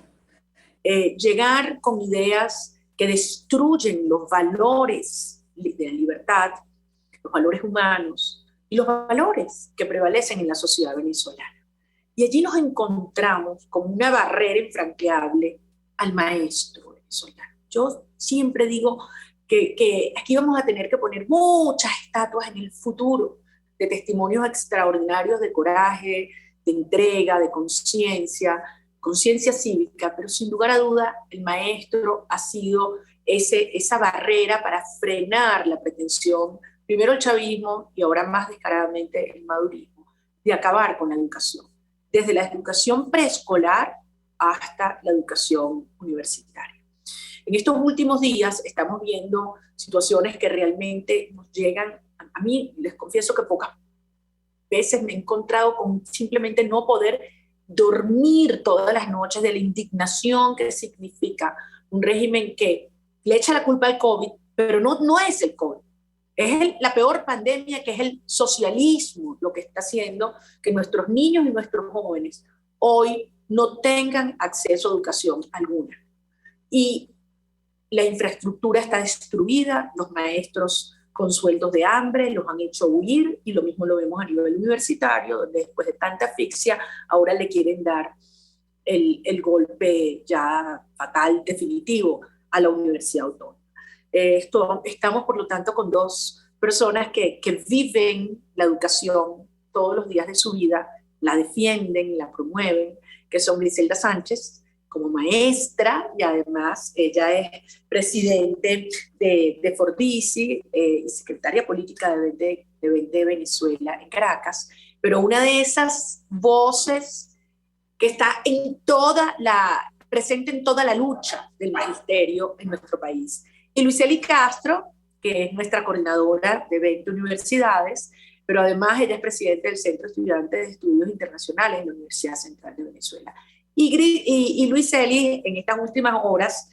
Llegar con ideas que destruyen los valores de la libertad, los valores humanos y los valores que prevalecen en la sociedad venezolana. Y allí nos encontramos con una barrera infranqueable al maestro venezolano. Yo siempre digo que aquí vamos a tener que poner muchas estatuas en el futuro de testimonios extraordinarios de coraje, de entrega, de conciencia cívica, pero sin lugar a duda el maestro ha sido esa barrera para frenar la pretensión, primero el chavismo y ahora más descaradamente el madurismo, de acabar con la educación, desde la educación preescolar hasta la educación universitaria. En estos últimos días estamos viendo situaciones que realmente nos llegan. A mí les confieso que pocas veces me he encontrado con simplemente no poder dormir todas las noches de la indignación que significa un régimen que le echa la culpa al COVID, pero no es el COVID. Es la peor pandemia, que es el socialismo, lo que está haciendo que nuestros niños y nuestros jóvenes hoy no tengan acceso a educación alguna. Y la infraestructura está destruida, los maestros con sueldos de hambre los han hecho huir, y lo mismo lo vemos a nivel universitario, donde después de tanta asfixia ahora le quieren dar el golpe ya fatal, definitivo, a la Universidad Autónoma. Estamos, por lo tanto, con dos personas que viven la educación todos los días de su vida, la defienden, la promueven, que son Griselda Sánchez, como maestra, y además ella es presidente de Fordisi y secretaria política de Venezuela en Caracas, pero una de esas voces que está presente en toda la lucha del magisterio en nuestro país. Y Luisely Castro, que es nuestra coordinadora de 20 universidades, pero además ella es presidenta del Centro Estudiante de Estudios Internacionales en la Universidad Central de Venezuela. Y Luisely, en estas últimas horas,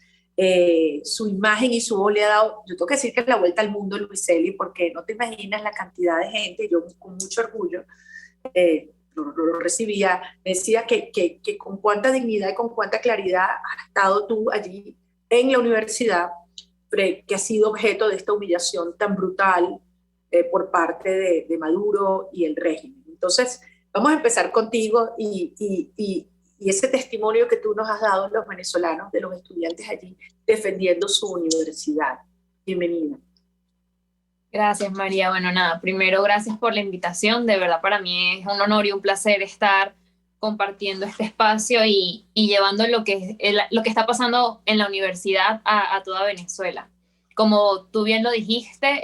su imagen y su voz le ha dado, yo tengo que decir que es la vuelta al mundo, Luisely, porque no te imaginas la cantidad de gente. Yo con mucho orgullo lo recibía, me decía que con cuánta dignidad y con cuánta claridad has estado tú allí en la universidad, que ha sido objeto de esta humillación tan brutal por parte de Maduro y el régimen. Entonces, vamos a empezar contigo y ese testimonio que tú nos has dado, los venezolanos, de los estudiantes allí defendiendo su universidad. Bienvenida. Gracias, María. Bueno, nada, primero gracias por la invitación. De verdad, para mí es un honor y un placer estar compartiendo este espacio y llevando lo que está pasando en la universidad a toda Venezuela. Como tú bien lo dijiste,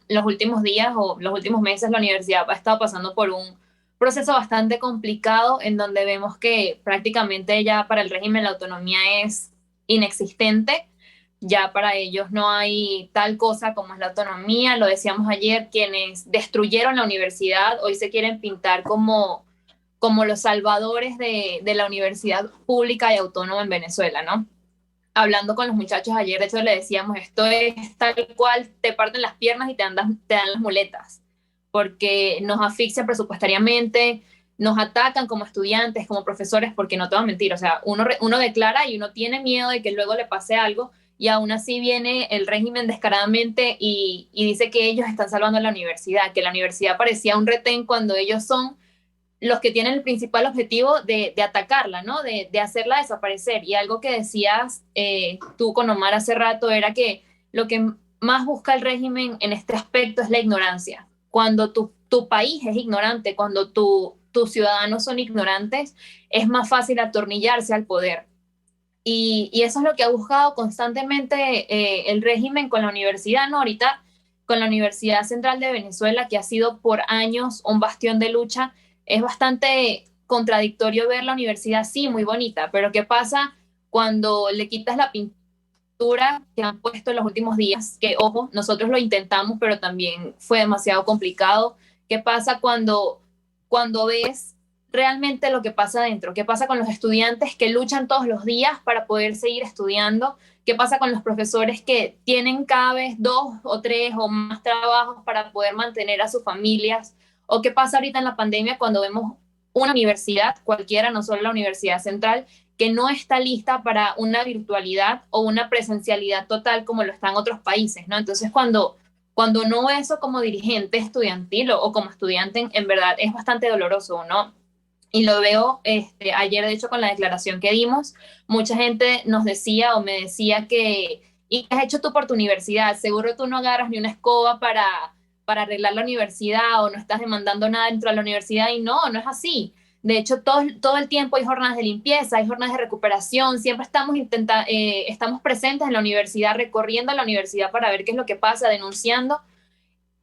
los últimos días o los últimos meses la universidad ha estado pasando por un proceso bastante complicado, en donde vemos que prácticamente ya para el régimen la autonomía es inexistente. Ya para ellos no hay tal cosa como es la autonomía. Lo decíamos ayer, quienes destruyeron la universidad hoy se quieren pintar como los salvadores de la universidad pública y autónoma en Venezuela, ¿no? Hablando con los muchachos ayer, de hecho le decíamos, esto es tal cual, te parten las piernas y te dan las muletas, porque nos asfixian presupuestariamente, nos atacan como estudiantes, como profesores, porque no te voy a mentir, o sea, uno declara y uno tiene miedo de que luego le pase algo, y aún así viene el régimen descaradamente y dice que ellos están salvando la universidad, que la universidad parecía un retén cuando ellos son los que tienen el principal objetivo de atacarla, ¿no? De hacerla desaparecer. Y algo que decías tú con Omar hace rato era que lo que más busca el régimen en este aspecto es la ignorancia. Cuando tu país es ignorante, cuando tus ciudadanos son ignorantes, es más fácil atornillarse al poder. Y eso es lo que ha buscado constantemente el régimen con la universidad, ¿no? Ahorita con la Universidad Central de Venezuela, que ha sido por años un bastión de lucha. Es bastante contradictorio ver la universidad, sí, muy bonita, pero ¿qué pasa cuando le quitas la pintura que han puesto en los últimos días? Que, ojo, nosotros lo intentamos, pero también fue demasiado complicado. ¿Qué pasa cuando ves realmente lo que pasa adentro, qué pasa con los estudiantes que luchan todos los días para poder seguir estudiando, qué pasa con los profesores que tienen cada vez 2 o 3 o más trabajos para poder mantener a sus familias, o qué pasa ahorita en la pandemia cuando vemos una universidad, cualquiera, no solo la Universidad Central, que no está lista para una virtualidad o una presencialidad total como lo están otros países, ¿no? Entonces, cuando no veo eso como dirigente estudiantil o como estudiante, en verdad es bastante doloroso, ¿no? Y lo veo ayer, de hecho, con la declaración que dimos, mucha gente nos decía o me decía que, ¿y qué has hecho tú por tu universidad? Seguro tú no agarras ni una escoba para arreglar la universidad o no estás demandando nada dentro de la universidad, y no es así. De hecho, todo el tiempo hay jornadas de limpieza, hay jornadas de recuperación, siempre estamos presentes en la universidad, recorriendo la universidad para ver qué es lo que pasa, denunciando,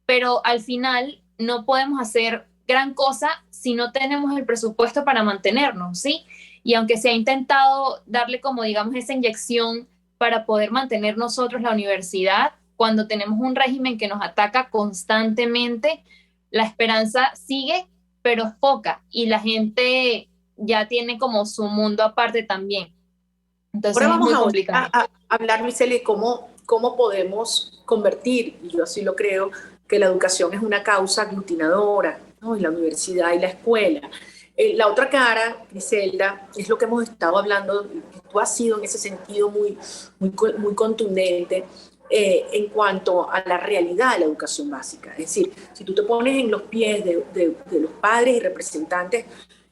pero al final no podemos hacer gran cosa si no tenemos el presupuesto para mantenernos, ¿sí? Y aunque se ha intentado darle como, digamos, esa inyección para poder mantener nosotros la universidad, cuando tenemos un régimen que nos ataca constantemente, la esperanza sigue, pero es poca, y la gente ya tiene como su mundo aparte también. Entonces ahora vamos es muy complicado. a hablar, Miceli, cómo podemos convertir, y yo así lo creo, que la educación es una causa aglutinadora, ¿no? Y la universidad y la escuela. La otra cara, Griselda, es lo que hemos estado hablando, que tú has sido en ese sentido muy contundente, en cuanto a la realidad de la educación básica. Es decir, si tú te pones en los pies de los padres y representantes,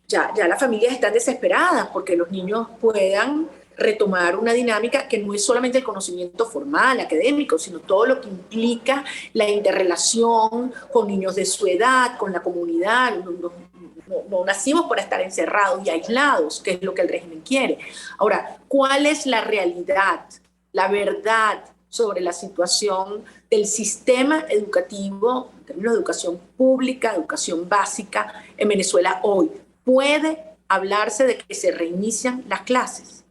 ya las familias están desesperadas porque los niños puedan retomar una dinámica que no es solamente el conocimiento formal, académico, sino todo lo que implica la interrelación con niños de su edad, con la comunidad. No nacimos para estar encerrados y aislados, que es lo que el régimen quiere. Ahora, ¿cuál es la realidad, la verdad sobre la situación del sistema educativo, en términos de educación pública, educación básica en Venezuela hoy? ¿Puede hablarse de que se reinician las clases?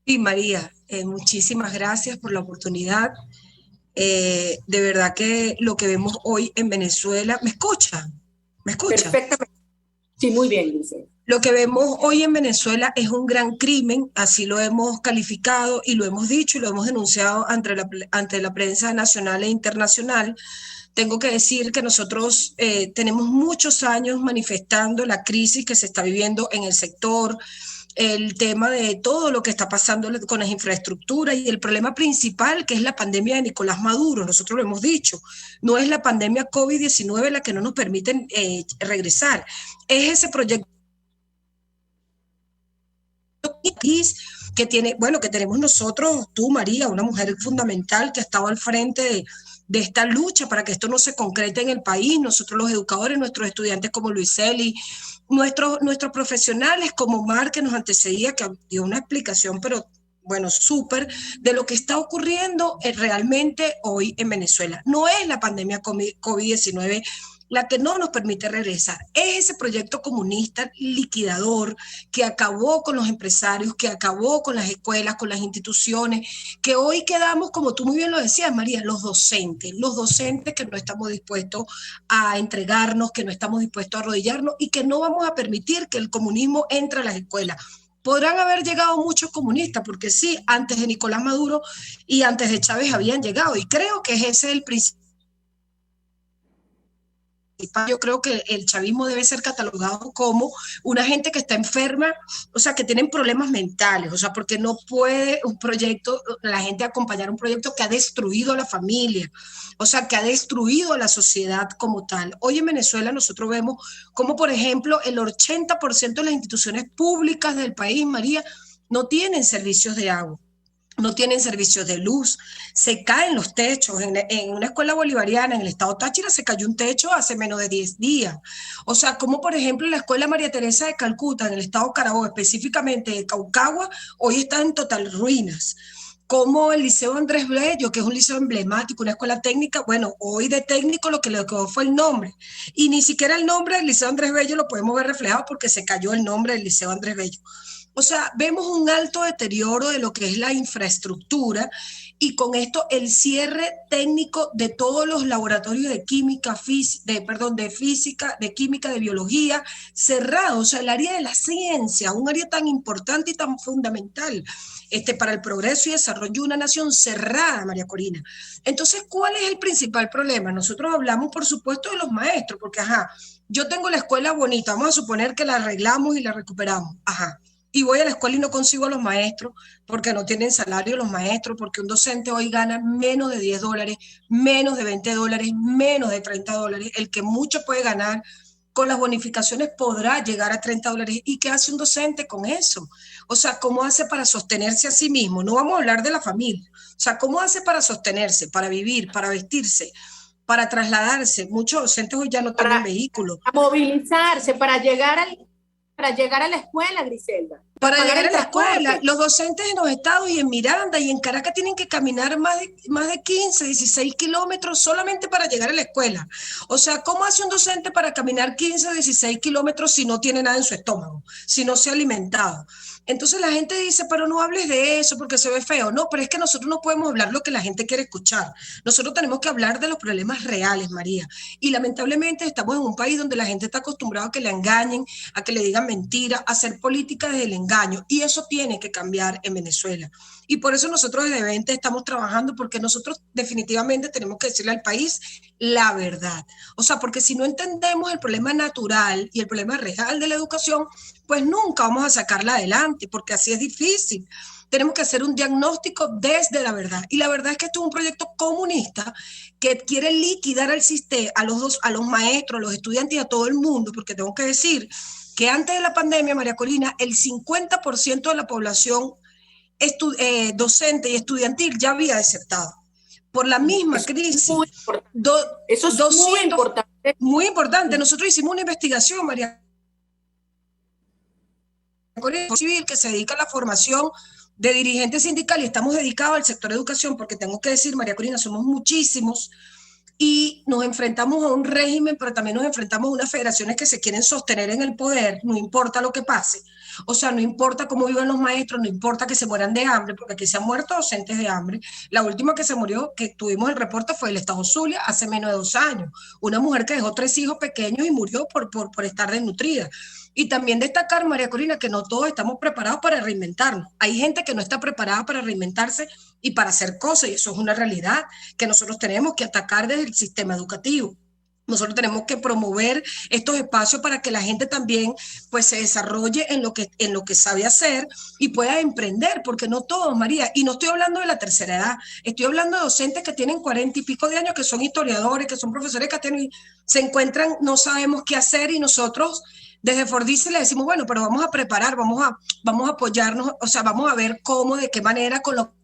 Sí, María, muchísimas gracias por la oportunidad. De verdad que lo que vemos hoy en Venezuela, ¿me escuchan? ¿Me escuchan? Perfectamente. Sí, muy bien, dice. Lo que vemos hoy en Venezuela es un gran crimen, así lo hemos calificado y lo hemos dicho y lo hemos denunciado ante la prensa nacional e internacional. Tengo que decir que nosotros tenemos muchos años manifestando la crisis que se está viviendo en el sector, el tema de todo lo que está pasando con las infraestructuras y el problema principal, que es la pandemia de Nicolás Maduro. Nosotros lo hemos dicho, no es la pandemia COVID-19 la que no nos permite regresar, es ese proyecto que tenemos nosotros, tú, María, una mujer fundamental que ha estado al frente de esta lucha para que esto no se concrete en el país. Nosotros los educadores, nuestros estudiantes como Luiseli, nuestros profesionales como Mar, que nos antecedía, que dio una explicación, pero bueno, súper, de lo que está ocurriendo realmente hoy en Venezuela. No es la pandemia COVID-19 la que no nos permite regresar, es ese proyecto comunista liquidador que acabó con los empresarios, que acabó con las escuelas, con las instituciones, que hoy quedamos, como tú muy bien lo decías, María, los docentes que no estamos dispuestos a entregarnos, que no estamos dispuestos a arrodillarnos y que no vamos a permitir que el comunismo entre a las escuelas. Podrán haber llegado muchos comunistas, porque sí, antes de Nicolás Maduro y antes de Chávez habían llegado, y creo que ese es el principio. Yo creo que el chavismo debe ser catalogado como una gente que está enferma, o sea, que tienen problemas mentales, o sea, porque no puede la gente acompañar un proyecto que ha destruido a la familia, o sea, que ha destruido a la sociedad como tal. Hoy en Venezuela nosotros vemos como, por ejemplo, el 80% de las instituciones públicas del país, María, no tienen servicios de agua, no tienen servicios de luz, se caen los techos. En una escuela bolivariana en el estado Táchira se cayó un techo hace menos de 10 días. O sea, como por ejemplo la escuela María Teresa de Calcuta en el estado Carabobo, específicamente de Caucagua, hoy está en total ruinas. Como el Liceo Andrés Bello, que es un liceo emblemático, una escuela técnica, bueno, hoy de técnico lo que le quedó fue el nombre. Y ni siquiera el nombre del Liceo Andrés Bello lo podemos ver reflejado porque se cayó el nombre del Liceo Andrés Bello. O sea, vemos un alto deterioro de lo que es la infraestructura y con esto el cierre técnico de todos los laboratorios de química, de física, de química, de biología, cerrado. O sea, el área de la ciencia, un área tan importante y tan fundamental para el progreso y desarrollo de una nación cerrada, María Corina. Entonces, ¿cuál es el principal problema? Nosotros hablamos, por supuesto, de los maestros, porque, yo tengo la escuela bonita, vamos a suponer que la arreglamos y la recuperamos, y voy a la escuela y no consigo a los maestros porque no tienen salario los maestros, porque un docente hoy gana menos de $10, menos de $20, menos de $30. El que mucho puede ganar con las bonificaciones podrá llegar a $30. ¿Y qué hace un docente con eso? O sea, ¿cómo hace para sostenerse a sí mismo? No vamos a hablar de la familia. O sea, ¿cómo hace para sostenerse, para vivir, para vestirse, para trasladarse? Muchos docentes hoy ya no tienen vehículo. Para movilizarse, para llegar a la escuela, Griselda. Para llegar a la escuela, los docentes en los estados y en Miranda y en Caracas tienen que caminar más de 15, 16 kilómetros solamente para llegar a la escuela. O sea, ¿cómo hace un docente para caminar 15 o 16 kilómetros si no tiene nada en su estómago, si no se ha alimentado? Entonces la gente dice, pero no hables de eso porque se ve feo. No, pero es que nosotros no podemos hablar lo que la gente quiere escuchar. Nosotros tenemos que hablar de los problemas reales, María. Y lamentablemente estamos en un país donde la gente está acostumbrada a que le engañen, a que le digan mentiras, a hacer política desde el engaño. Y eso tiene que cambiar en Venezuela. Y por eso nosotros desde Vente estamos trabajando, porque nosotros definitivamente tenemos que decirle al país la verdad. O sea, porque si no entendemos el problema natural y el problema real de la educación, pues nunca vamos a sacarla adelante, porque así es difícil. Tenemos que hacer un diagnóstico desde la verdad. Y la verdad es que esto es un proyecto comunista que quiere liquidar al sistema, a los maestros, a los estudiantes y a todo el mundo, porque tengo que decir que antes de la pandemia, María Corina, el 50% de la población docente y estudiantil ya había desertado. Por la misma crisis. Eso es muy importante. Muy importante. Nosotros hicimos una investigación, María Corina, civil que se dedica a la formación de dirigentes sindicales y estamos dedicados al sector de educación porque tengo que decir, María Corina, somos muchísimos y nos enfrentamos a un régimen, pero también nos enfrentamos a unas federaciones que se quieren sostener en el poder, no importa lo que pase. O sea, no importa cómo vivan los maestros, no importa que se mueran de hambre, porque aquí se han muerto docentes de hambre. La última que se murió, que tuvimos el reporte, fue el Estado Zulia hace menos de 2 años. Una mujer que dejó 3 hijos pequeños y murió por estar desnutrida. Y también destacar, María Corina, que no todos estamos preparados para reinventarnos. Hay gente que no está preparada para reinventarse y para hacer cosas, y eso es una realidad que nosotros tenemos que atacar desde el sistema educativo. Nosotros tenemos que promover estos espacios para que la gente también pues, se desarrolle en lo que sabe hacer y pueda emprender, porque no todos, María, y no estoy hablando de la tercera edad, estoy hablando de docentes que tienen 40 y pico de años, que son historiadores, que son profesores que se encuentran, no sabemos qué hacer, y nosotros desde Fordice le decimos, bueno, pero vamos a preparar, vamos a apoyarnos, o sea, vamos a ver cómo, de qué manera, con lo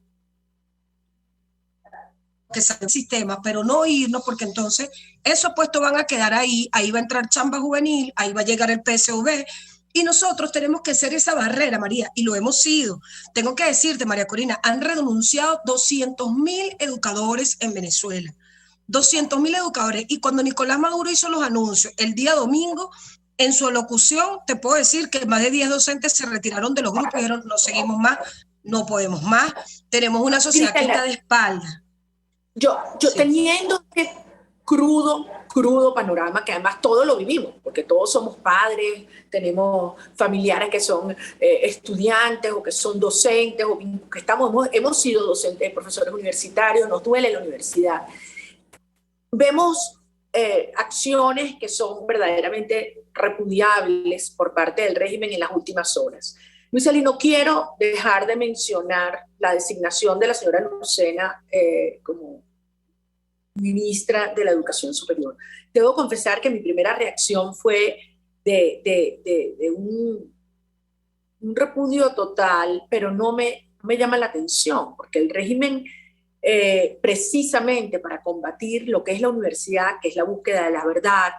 que sale el sistema, pero no irnos, porque entonces esos puestos van a quedar ahí va a entrar chamba juvenil, ahí va a llegar el PSV, y nosotros tenemos que ser esa barrera, María, y lo hemos sido. Tengo que decirte, María Corina, han renunciado 200.000 educadores en Venezuela, 200.000 educadores, y cuando Nicolás Maduro hizo los anuncios el día domingo, en su alocución te puedo decir que más de 10 docentes se retiraron de los grupos y dijeron, no seguimos más, no podemos más, tenemos una sociedad que está de espalda. Yo sí. Teniendo este crudo panorama, que además todos lo vivimos, porque todos somos padres, tenemos familiares que son estudiantes o que son docentes, o que hemos sido docentes, profesores universitarios, nos duele la universidad. Vemos acciones que son verdaderamente repudiables por parte del régimen en las últimas horas. Luiselli, no quiero dejar de mencionar la designación de la señora Lucena como ministra de la Educación Superior. Debo confesar que mi primera reacción fue de un repudio total, pero no me llama la atención, porque el régimen, precisamente para combatir lo que es la universidad, que es la búsqueda de la verdad,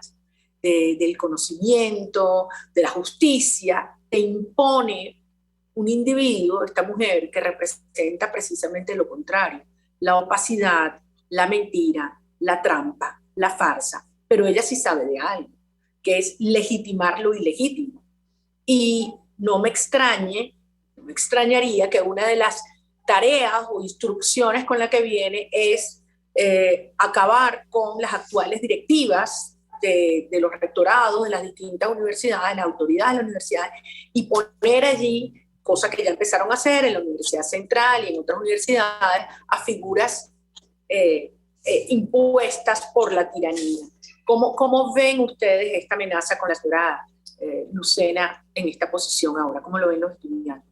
del conocimiento, de la justicia, te impone un individuo, esta mujer, que representa precisamente lo contrario, la opacidad, la mentira, la trampa, la farsa, pero ella sí sabe de algo, que es legitimar lo ilegítimo. Y no me extrañe me extrañaría que una de las tareas o instrucciones con la que viene es acabar con las actuales directivas de los rectorados de las distintas universidades, las autoridades de las universidades, y poner allí, cosa que ya empezaron a hacer en la Universidad Central y en otras universidades, a figuras impuestas por la tiranía. ¿Cómo ven ustedes esta amenaza con la señora Lucena en esta posición ahora? ¿Cómo lo ven los estudiantes?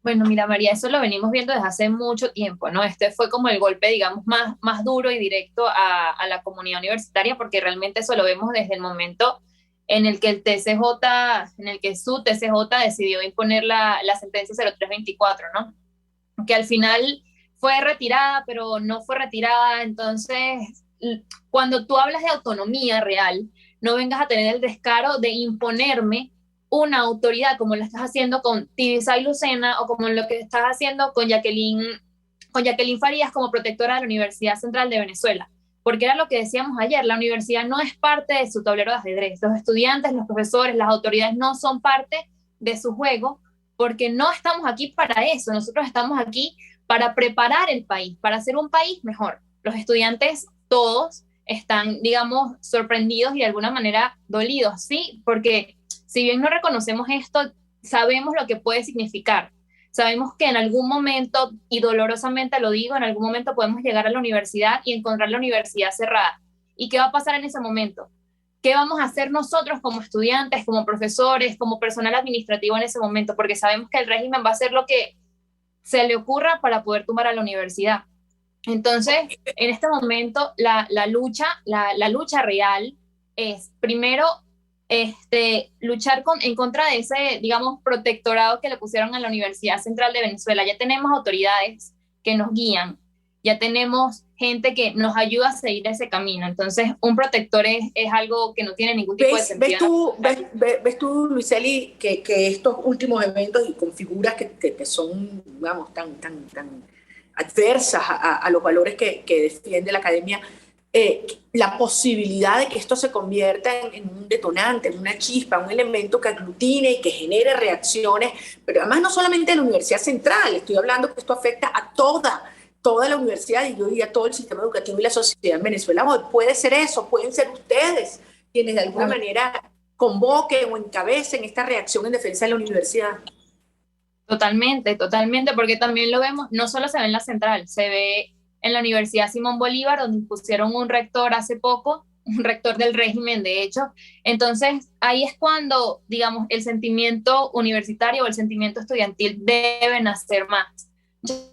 Bueno, mira, María, eso lo venimos viendo desde hace mucho tiempo, ¿no? Este fue como el golpe, digamos, más duro y directo a la comunidad universitaria, porque realmente eso lo vemos desde el momento en el que el TCJ, en el que su TCJ decidió imponer la sentencia 0324, ¿no? Que al final fue retirada, pero no fue retirada. Entonces, cuando tú hablas de autonomía real, no vengas a tener el descaro de imponerme una autoridad como lo estás haciendo con Tibisay Lucena o como lo que estás haciendo con Jacqueline Farías como protectora de la Universidad Central de Venezuela. Porque era lo que decíamos ayer, la universidad no es parte de su tablero de ajedrez. Los estudiantes, los profesores, las autoridades no son parte de su juego, porque no estamos aquí para eso. Nosotros estamos aquí para preparar el país, para hacer un país mejor. Los estudiantes todos están, digamos, sorprendidos y de alguna manera dolidos, ¿sí? Porque si bien no reconocemos esto, sabemos lo que puede significar. Sabemos que en algún momento, y dolorosamente lo digo, en algún momento podemos llegar a la universidad y encontrar la universidad cerrada. ¿Y qué va a pasar en ese momento? ¿Qué vamos a hacer nosotros como estudiantes, como profesores, como personal administrativo en ese momento? Porque sabemos que el régimen va a hacer lo que se le ocurra para poder tumbar a la universidad. Entonces, en este momento, la lucha real es, primero, luchar en contra de ese, digamos, protectorado que le pusieron a la Universidad Central de Venezuela. Ya tenemos autoridades que nos guían, ya tenemos gente que nos ayuda a seguir ese camino. Entonces, un protector es algo que no tiene ningún tipo de sentido. ¿Ves tú, Luiseli, que estos últimos eventos y con figuras que son, digamos, tan adversas a los valores que defiende la academia, la posibilidad de que esto se convierta en un detonante, en una chispa, un elemento que aglutine y que genere reacciones, pero además no solamente en la Universidad Central, estoy hablando que esto afecta a toda la universidad y yo diría todo el sistema educativo y la sociedad en Venezuela. Puede ser eso, pueden ser ustedes quienes de alguna manera convoquen o encabecen esta reacción en defensa de la universidad. Totalmente, porque también lo vemos, no solo se ve en la Central, se ve en la Universidad Simón Bolívar, donde pusieron un rector hace poco, un rector del régimen, de hecho. Entonces, ahí es cuando, digamos, el sentimiento universitario o el sentimiento estudiantil deben hacer más.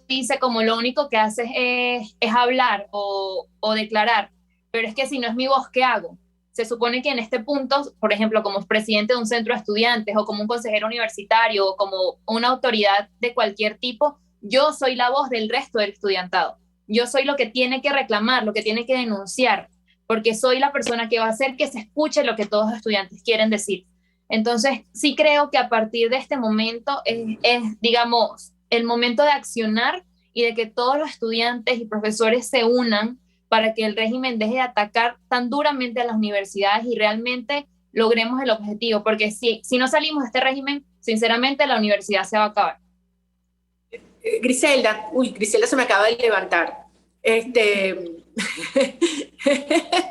Dice como lo único que haces es hablar o declarar, pero es que si no es mi voz, ¿qué hago? Se supone que en este punto, por ejemplo, como presidente de un centro de estudiantes o como un consejero universitario o como una autoridad de cualquier tipo, yo soy la voz del resto del estudiantado. Yo soy lo que tiene que reclamar, lo que tiene que denunciar, porque soy la persona que va a hacer que se escuche lo que todos los estudiantes quieren decir. Entonces, sí creo que a partir de este momento es, digamos, el momento de accionar y de que todos los estudiantes y profesores se unan para que el régimen deje de atacar tan duramente a las universidades y realmente logremos el objetivo, porque si no salimos de este régimen, sinceramente la universidad se va a acabar. Griselda se me acaba de levantar. Te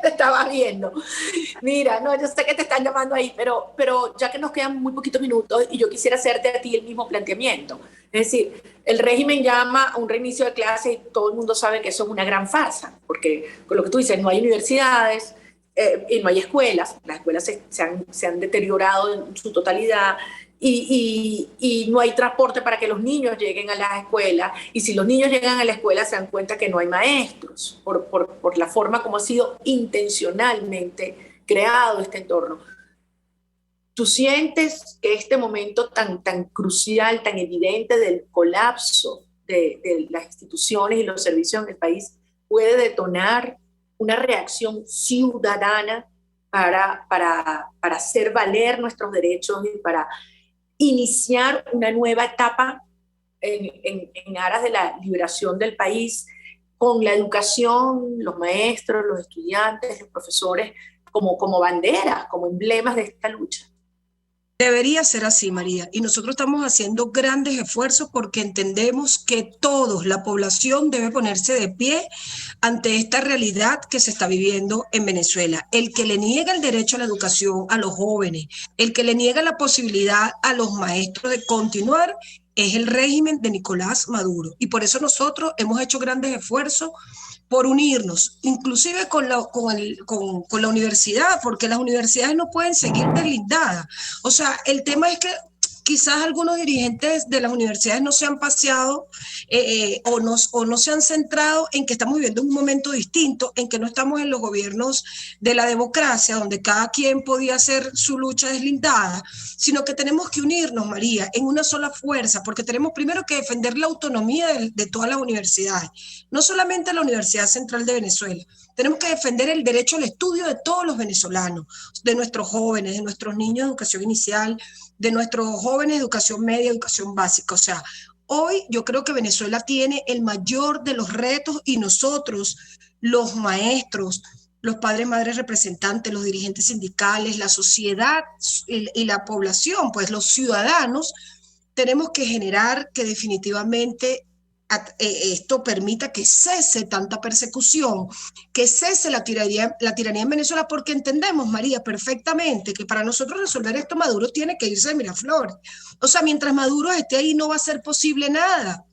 estaba viendo. Mira, no, yo sé que te están llamando ahí, pero ya que nos quedan muy poquitos minutos y yo quisiera hacerte a ti el mismo planteamiento. Es decir, el régimen llama a un reinicio de clases y todo el mundo sabe que eso es una gran farsa, porque con lo que tú dices, no hay universidades y no hay escuelas. Las escuelas se han deteriorado en su totalidad. Y no hay transporte para que los niños lleguen a las escuelas, y si los niños llegan a la escuela se dan cuenta que no hay maestros por la forma como ha sido intencionalmente creado este entorno. ¿Tú sientes que este momento tan crucial, tan evidente del colapso de las instituciones y los servicios en el país puede detonar una reacción ciudadana para hacer valer nuestros derechos y para iniciar una nueva etapa en aras de la liberación del país, con la educación, los maestros, los estudiantes, los profesores, como banderas, como emblemas de esta lucha? Debería ser así, María, y nosotros estamos haciendo grandes esfuerzos porque entendemos que todos, la población debe ponerse de pie ante esta realidad que se está viviendo en Venezuela. El que le niega el derecho a la educación a los jóvenes, el que le niega la posibilidad a los maestros de continuar, es el régimen de Nicolás Maduro. Y por eso nosotros hemos hecho grandes esfuerzos por unirnos, inclusive con la universidad, porque las universidades no pueden seguir deslindadas. O sea, el tema es que quizás algunos dirigentes de las universidades no se han paseado o no se han centrado en que estamos viviendo un momento distinto, en que no estamos en los gobiernos de la democracia, donde cada quien podía hacer su lucha deslindada, sino que tenemos que unirnos, María, en una sola fuerza, porque tenemos primero que defender la autonomía de todas las universidades, no solamente la Universidad Central de Venezuela. Tenemos que defender el derecho al estudio de todos los venezolanos, de nuestros jóvenes, de nuestros niños de educación inicial, de nuestros jóvenes de educación media, educación básica. O sea, hoy yo creo que Venezuela tiene el mayor de los retos y nosotros, los maestros, los padres, madres representantes, los dirigentes sindicales, la sociedad y la población, pues los ciudadanos, tenemos que generar que definitivamente esto permita que cese tanta persecución, que cese la tiranía en Venezuela, porque entendemos, María, perfectamente que para nosotros resolver esto Maduro tiene que irse de Miraflores. O sea, mientras Maduro esté ahí no va a ser posible nada.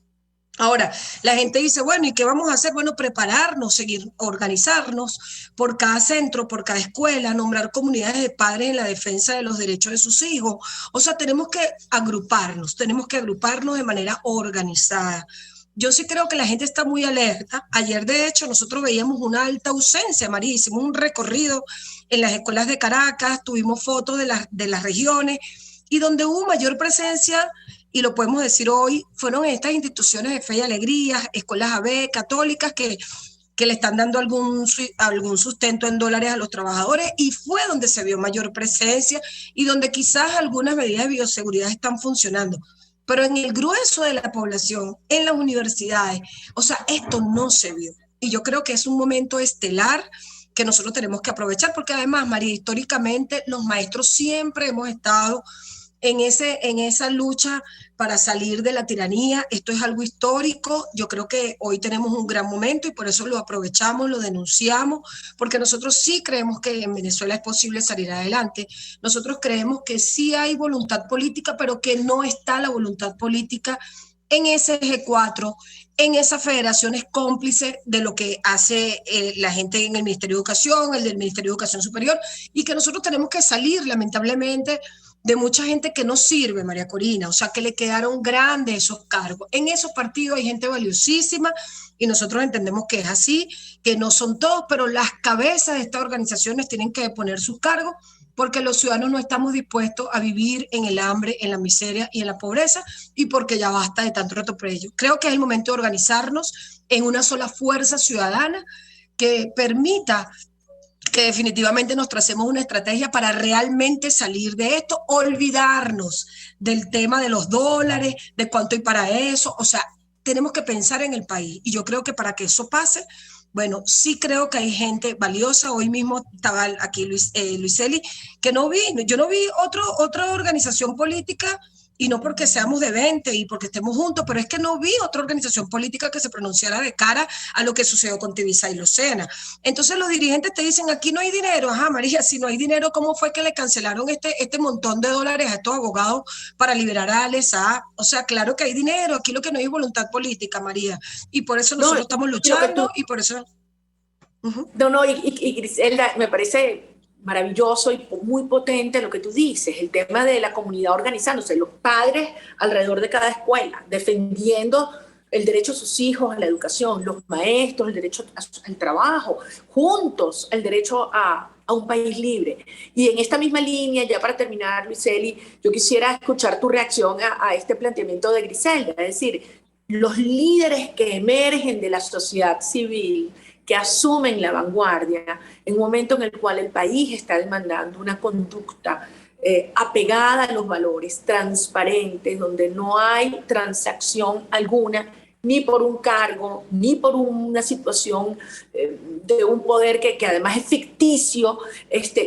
Ahora, la gente dice, bueno, ¿y qué vamos a hacer? Bueno, prepararnos, seguir, organizarnos por cada centro, por cada escuela, nombrar comunidades de padres en la defensa de los derechos de sus hijos. O sea, tenemos que agruparnos de manera organizada. Yo sí creo que la gente está muy alerta. Ayer, de hecho, nosotros veíamos una alta ausencia, María. Hicimos un recorrido en las escuelas de Caracas, tuvimos fotos de las regiones, y donde hubo mayor presencia, y lo podemos decir hoy, fueron estas instituciones de fe y alegría, escuelas AB, católicas, que le están dando algún sustento en dólares a los trabajadores, y fue donde se vio mayor presencia y donde quizás algunas medidas de bioseguridad están funcionando. Pero en el grueso de la población, en las universidades, o sea, esto no se vio. Y yo creo que es un momento estelar que nosotros tenemos que aprovechar, porque además, María, históricamente los maestros siempre hemos estado en esa lucha para salir de la tiranía. Esto es algo histórico. Yo creo que hoy tenemos un gran momento y por eso lo aprovechamos, lo denunciamos, porque nosotros sí creemos que en Venezuela es posible salir adelante. Nosotros creemos que sí hay voluntad política, pero que no está la voluntad política en ese G4, en esas federaciones cómplices de lo que hace la gente en el Ministerio de Educación, el del Ministerio de Educación Superior, y que nosotros tenemos que salir, lamentablemente, de mucha gente que no sirve, María Corina, o sea, que le quedaron grandes esos cargos. En esos partidos hay gente valiosísima y nosotros entendemos que es así, que no son todos, pero las cabezas de estas organizaciones tienen que poner sus cargos, porque los ciudadanos no estamos dispuestos a vivir en el hambre, en la miseria y en la pobreza, y porque ya basta de tanto atropello. Creo que es el momento de organizarnos en una sola fuerza ciudadana que permita que definitivamente nos tracemos una estrategia para realmente salir de esto, olvidarnos del tema de los dólares, de cuánto hay para eso. O sea, tenemos que pensar en el país, y yo creo que para que eso pase, bueno, sí creo que hay gente valiosa. Hoy mismo estaba aquí Luiseli, que yo no vi otra organización política, y no porque seamos de 20 y porque estemos juntos, pero es que no vi otra organización política que se pronunciara de cara a lo que sucedió con Tibisay y Lucena. Entonces los dirigentes te dicen, aquí no hay dinero. Ajá, María, si no hay dinero, ¿cómo fue que le cancelaron este montón de dólares a estos abogados para liberar a Alesa? O sea, claro que hay dinero, aquí lo que no hay es voluntad política, María, y por eso nosotros estamos luchando, y por eso... Y Griselda, me parece maravilloso y muy potente lo que tú dices, el tema de la comunidad organizándose, los padres alrededor de cada escuela, defendiendo el derecho a sus hijos a la educación, los maestros, el derecho al trabajo, juntos el derecho a un país libre. Y en esta misma línea, ya para terminar, Luiseli, yo quisiera escuchar tu reacción a este planteamiento de Griselda, es decir, los líderes que emergen de la sociedad civil, que asumen la vanguardia en un momento en el cual el país está demandando una conducta apegada a los valores, transparentes, donde no hay transacción alguna, ni por un cargo, ni por una situación de un poder que además es ficticio,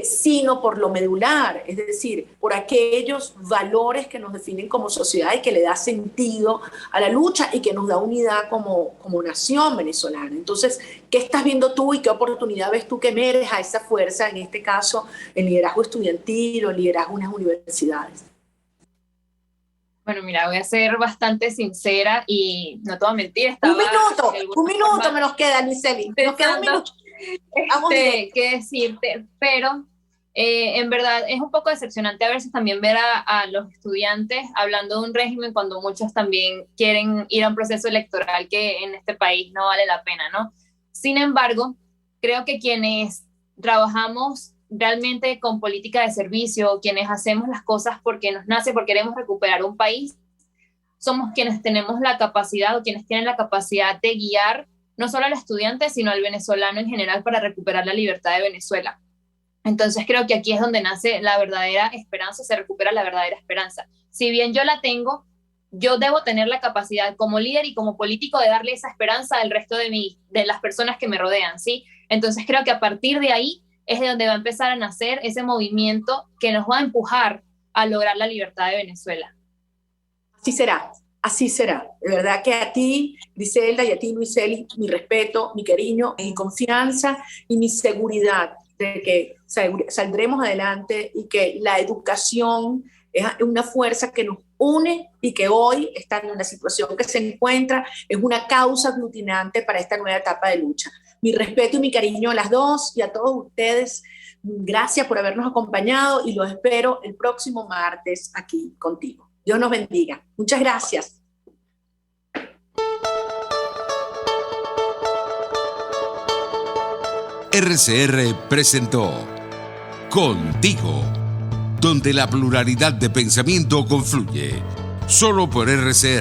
sino por lo medular, es decir, por aquellos valores que nos definen como sociedad y que le da sentido a la lucha y que nos da unidad como nación venezolana. Entonces, ¿qué estás viendo tú y qué oportunidad ves tú que emerges a esa fuerza, en este caso, el liderazgo estudiantil o el liderazgo en las universidades? Bueno, mira, voy a ser bastante sincera y no te voy a mentir. Un minuto me nos queda, Luiseli. Nos queda un minuto. Qué decirte, pero en verdad es un poco decepcionante a veces también ver a los estudiantes hablando de un régimen cuando muchos también quieren ir a un proceso electoral que en este país no vale la pena, ¿no? Sin embargo, creo que quienes trabajamos realmente con política de servicio, quienes hacemos las cosas porque nos nace, porque queremos recuperar un país, somos quienes tenemos la capacidad o quienes tienen la capacidad de guiar no solo al estudiante, sino al venezolano en general para recuperar la libertad de Venezuela. Entonces creo que aquí es donde nace la verdadera esperanza, se recupera la verdadera esperanza. Si bien yo la tengo, yo debo tener la capacidad como líder y como político de darle esa esperanza al resto de las personas que me rodean, ¿sí? Entonces creo que a partir de ahí es de donde va a empezar a nacer ese movimiento que nos va a empujar a lograr la libertad de Venezuela. Así será, así será. De verdad que a ti, Griselda, y a ti, Luiseli, mi respeto, mi cariño, mi confianza y mi seguridad de que saldremos adelante y que la educación es una fuerza que nos une y que hoy está en una situación que se encuentra, es una causa aglutinante para esta nueva etapa de lucha. Mi respeto y mi cariño a las dos y a todos ustedes. Gracias por habernos acompañado y los espero el próximo martes aquí contigo. Dios nos bendiga. Muchas gracias. RCR presentó Contigo, donde la pluralidad de pensamiento confluye. Solo por RCR.